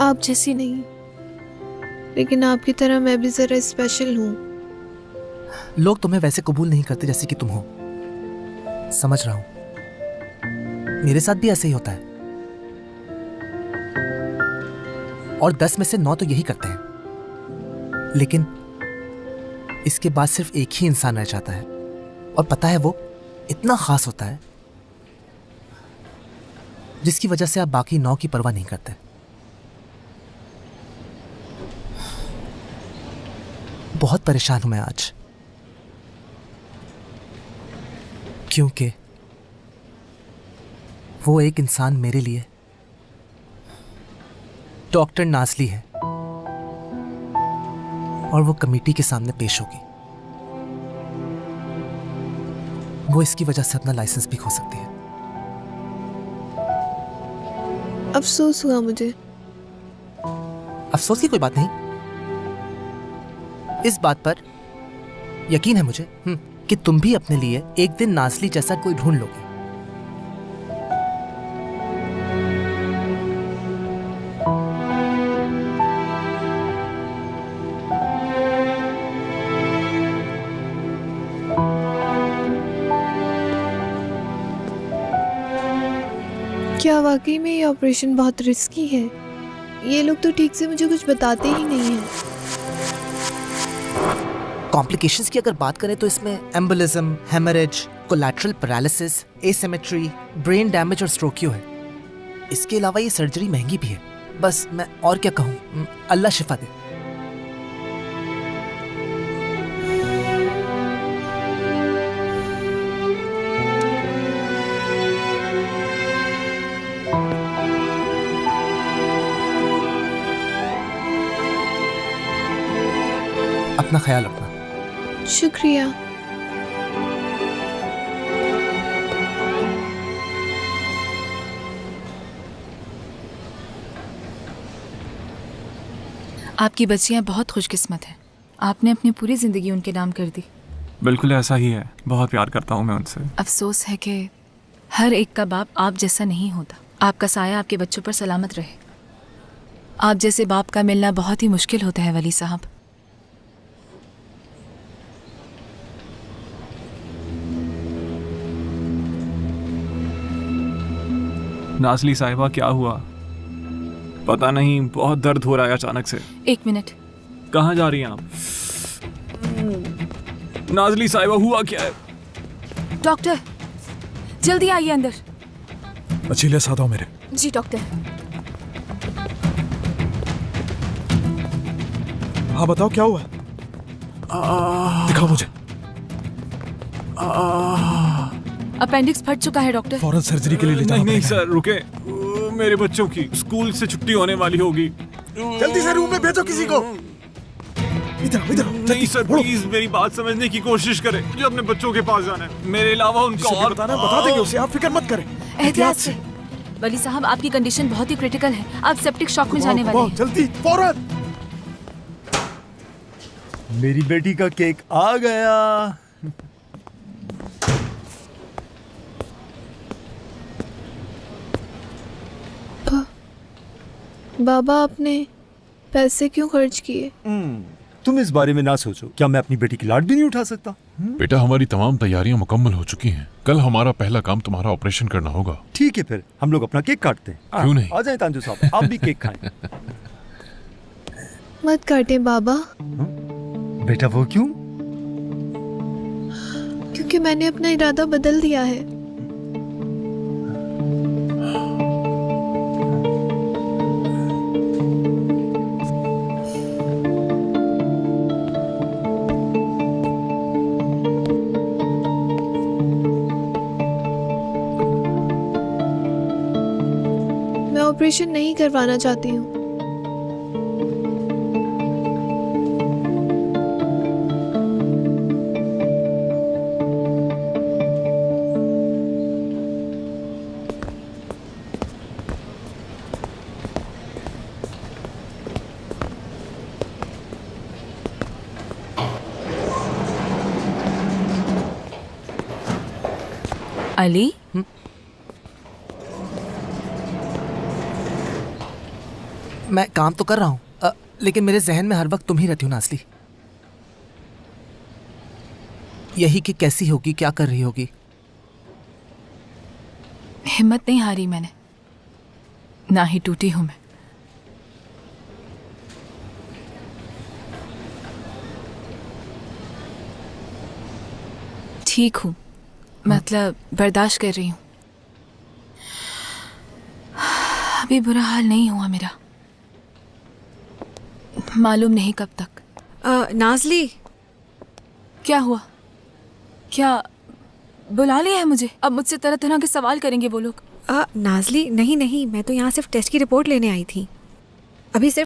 आप जैसी नहीं, लेकिन आपकी तरह मैं भी जरा स्पेशल हूँ। लोग तुम्हें वैसे कबूल नहीं करते जैसे कि तुम हो। समझ रहा हूं, मेरे साथ भी ऐसे ही होता है, और 10 में से 9 तो यही करते हैं। लेकिन इसके बाद सिर्फ एक ही इंसान रह जाता है, और पता है वो इतना खास होता है जिसकी वजह से आप बाकी 9 की परवाह नहीं करते। बहुत परेशान हूं मैं आज, क्योंकि वो एक इंसान मेरे लिए डॉक्टर नाज़ली है, और वो कमेटी के सामने पेश होगी। वो इसकी वजह से अपना लाइसेंस भी खो सकती है। अफसोस हुआ मुझे। अफसोस की कोई बात नहीं, इस बात पर यकीन है मुझे कि तुम भी अपने लिए एक दिन नाज़ली जैसा कोई ढूंढ लोगे। क्या वाकई में ये ऑपरेशन बहुत रिस्की है? ये लोग तो ठीक से मुझे कुछ बताते ही नहीं हैं। कॉम्प्लिकेशंस की अगर बात करें तो इसमें embolism, haemorrhage, collateral paralysis, asymmetry, brain damage और स्ट्रोकियो है। इसके अलावा ये सर्जरी महंगी भी है। बस मैं और क्या कहूँ, अल्लाह शिफा दे। अपना ख्याल रखना। शुक्रिया। आपकी बच्चियां बहुत खुशकिस्मत हैं। आपने अपनी पूरी जिंदगी उनके नाम कर दी। बिल्कुल ऐसा ही है, बहुत प्यार करता हूँ मैं उनसे। अफसोस है कि हर एक का बाप आप जैसा नहीं होता। आपका साया आपके बच्चों पर सलामत रहे। आप जैसे बाप का मिलना बहुत ही मुश्किल होता है वली साहब। नाज़ली साहिबा, क्या हुआ? पता नहीं, बहुत दर्द हो रहा है अचानक से। 1 मिनट। कहाँ जा रही हैं आप? नाज़ली साहिबा, हुआ क्या है? डॉक्टर, जल्दी आइए अंदर। अचीले साथ आओ मेरे। जी डॉक्टर। हाँ बताओ क्या हुआ? दिखाओ मुझे। अपेंडिक्स फट चुका है डॉक्टर। फौरन सर्जरी के लिए ले जाना नहीं सर, रुके। मेरे बच्चों की स्कूल से छुट्टी होने वाली होगी। जल्दी से रूम में भेजो किसी को। इधर नहीं सर, प्लीज मेरी बात समझने की कोशिश करें। मुझे अपने बच्चों के पास जाना है। मेरे अलावा उनको और बताना, बता देंगे उसे, आप फिक्र मत करें। एहतियात से। वली साहब, आपकी कंडीशन बहुत ही क्रिटिकल है। आप सेप्टिक शॉक में जाने वाले हैं। जल्दी फौरन। मेरी बेटी का केक आ गया। बाबा, आपने पैसे क्यों खर्च किए? तुम इस बारे में ना सोचो। क्या मैं अपनी बेटी की लाड भी नहीं उठा सकता? बेटा, हमारी तमाम तैयारियां मुकम्मल हो चुकी हैं। कल हमारा पहला काम तुम्हारा ऑपरेशन करना होगा। ठीक है, फिर हम लोग अपना केक काटते हैं। क्यों नहीं? आ जाए तांजू साहब, आप भी केक खाएं। मत काटे बाबा। बेटा, वो क्यों? क्योंकि मैंने अपना इरादा बदल दिया है। मैं ऑपरेशन नहीं करवाना चाहती हूँ। अली, मैं काम तो कर रहा हूँ, लेकिन मेरे जहन में हर वक्त तुम ही रहती हो नाज़ली। यही कि कैसी होगी, क्या कर रही होगी। हिम्मत नहीं हारी मैंने, ना ही टूटी हूं मैं। ठीक हूं, मतलब बर्दाश्त कर रही हूं। अभी बुरा हाल नहीं हुआ मेरा, मालूम नहीं कब तक। नाज़ली, क्या हुआ? क्या बुला लिया है मुझे? अब मुझसे तरह तरह के सवाल करेंगे वो लोग। नाज़ली, नहीं नहीं, मैं तो यहाँ सिर्फ टेस्ट की रिपोर्ट लेने आई थी। अभी सिर्फ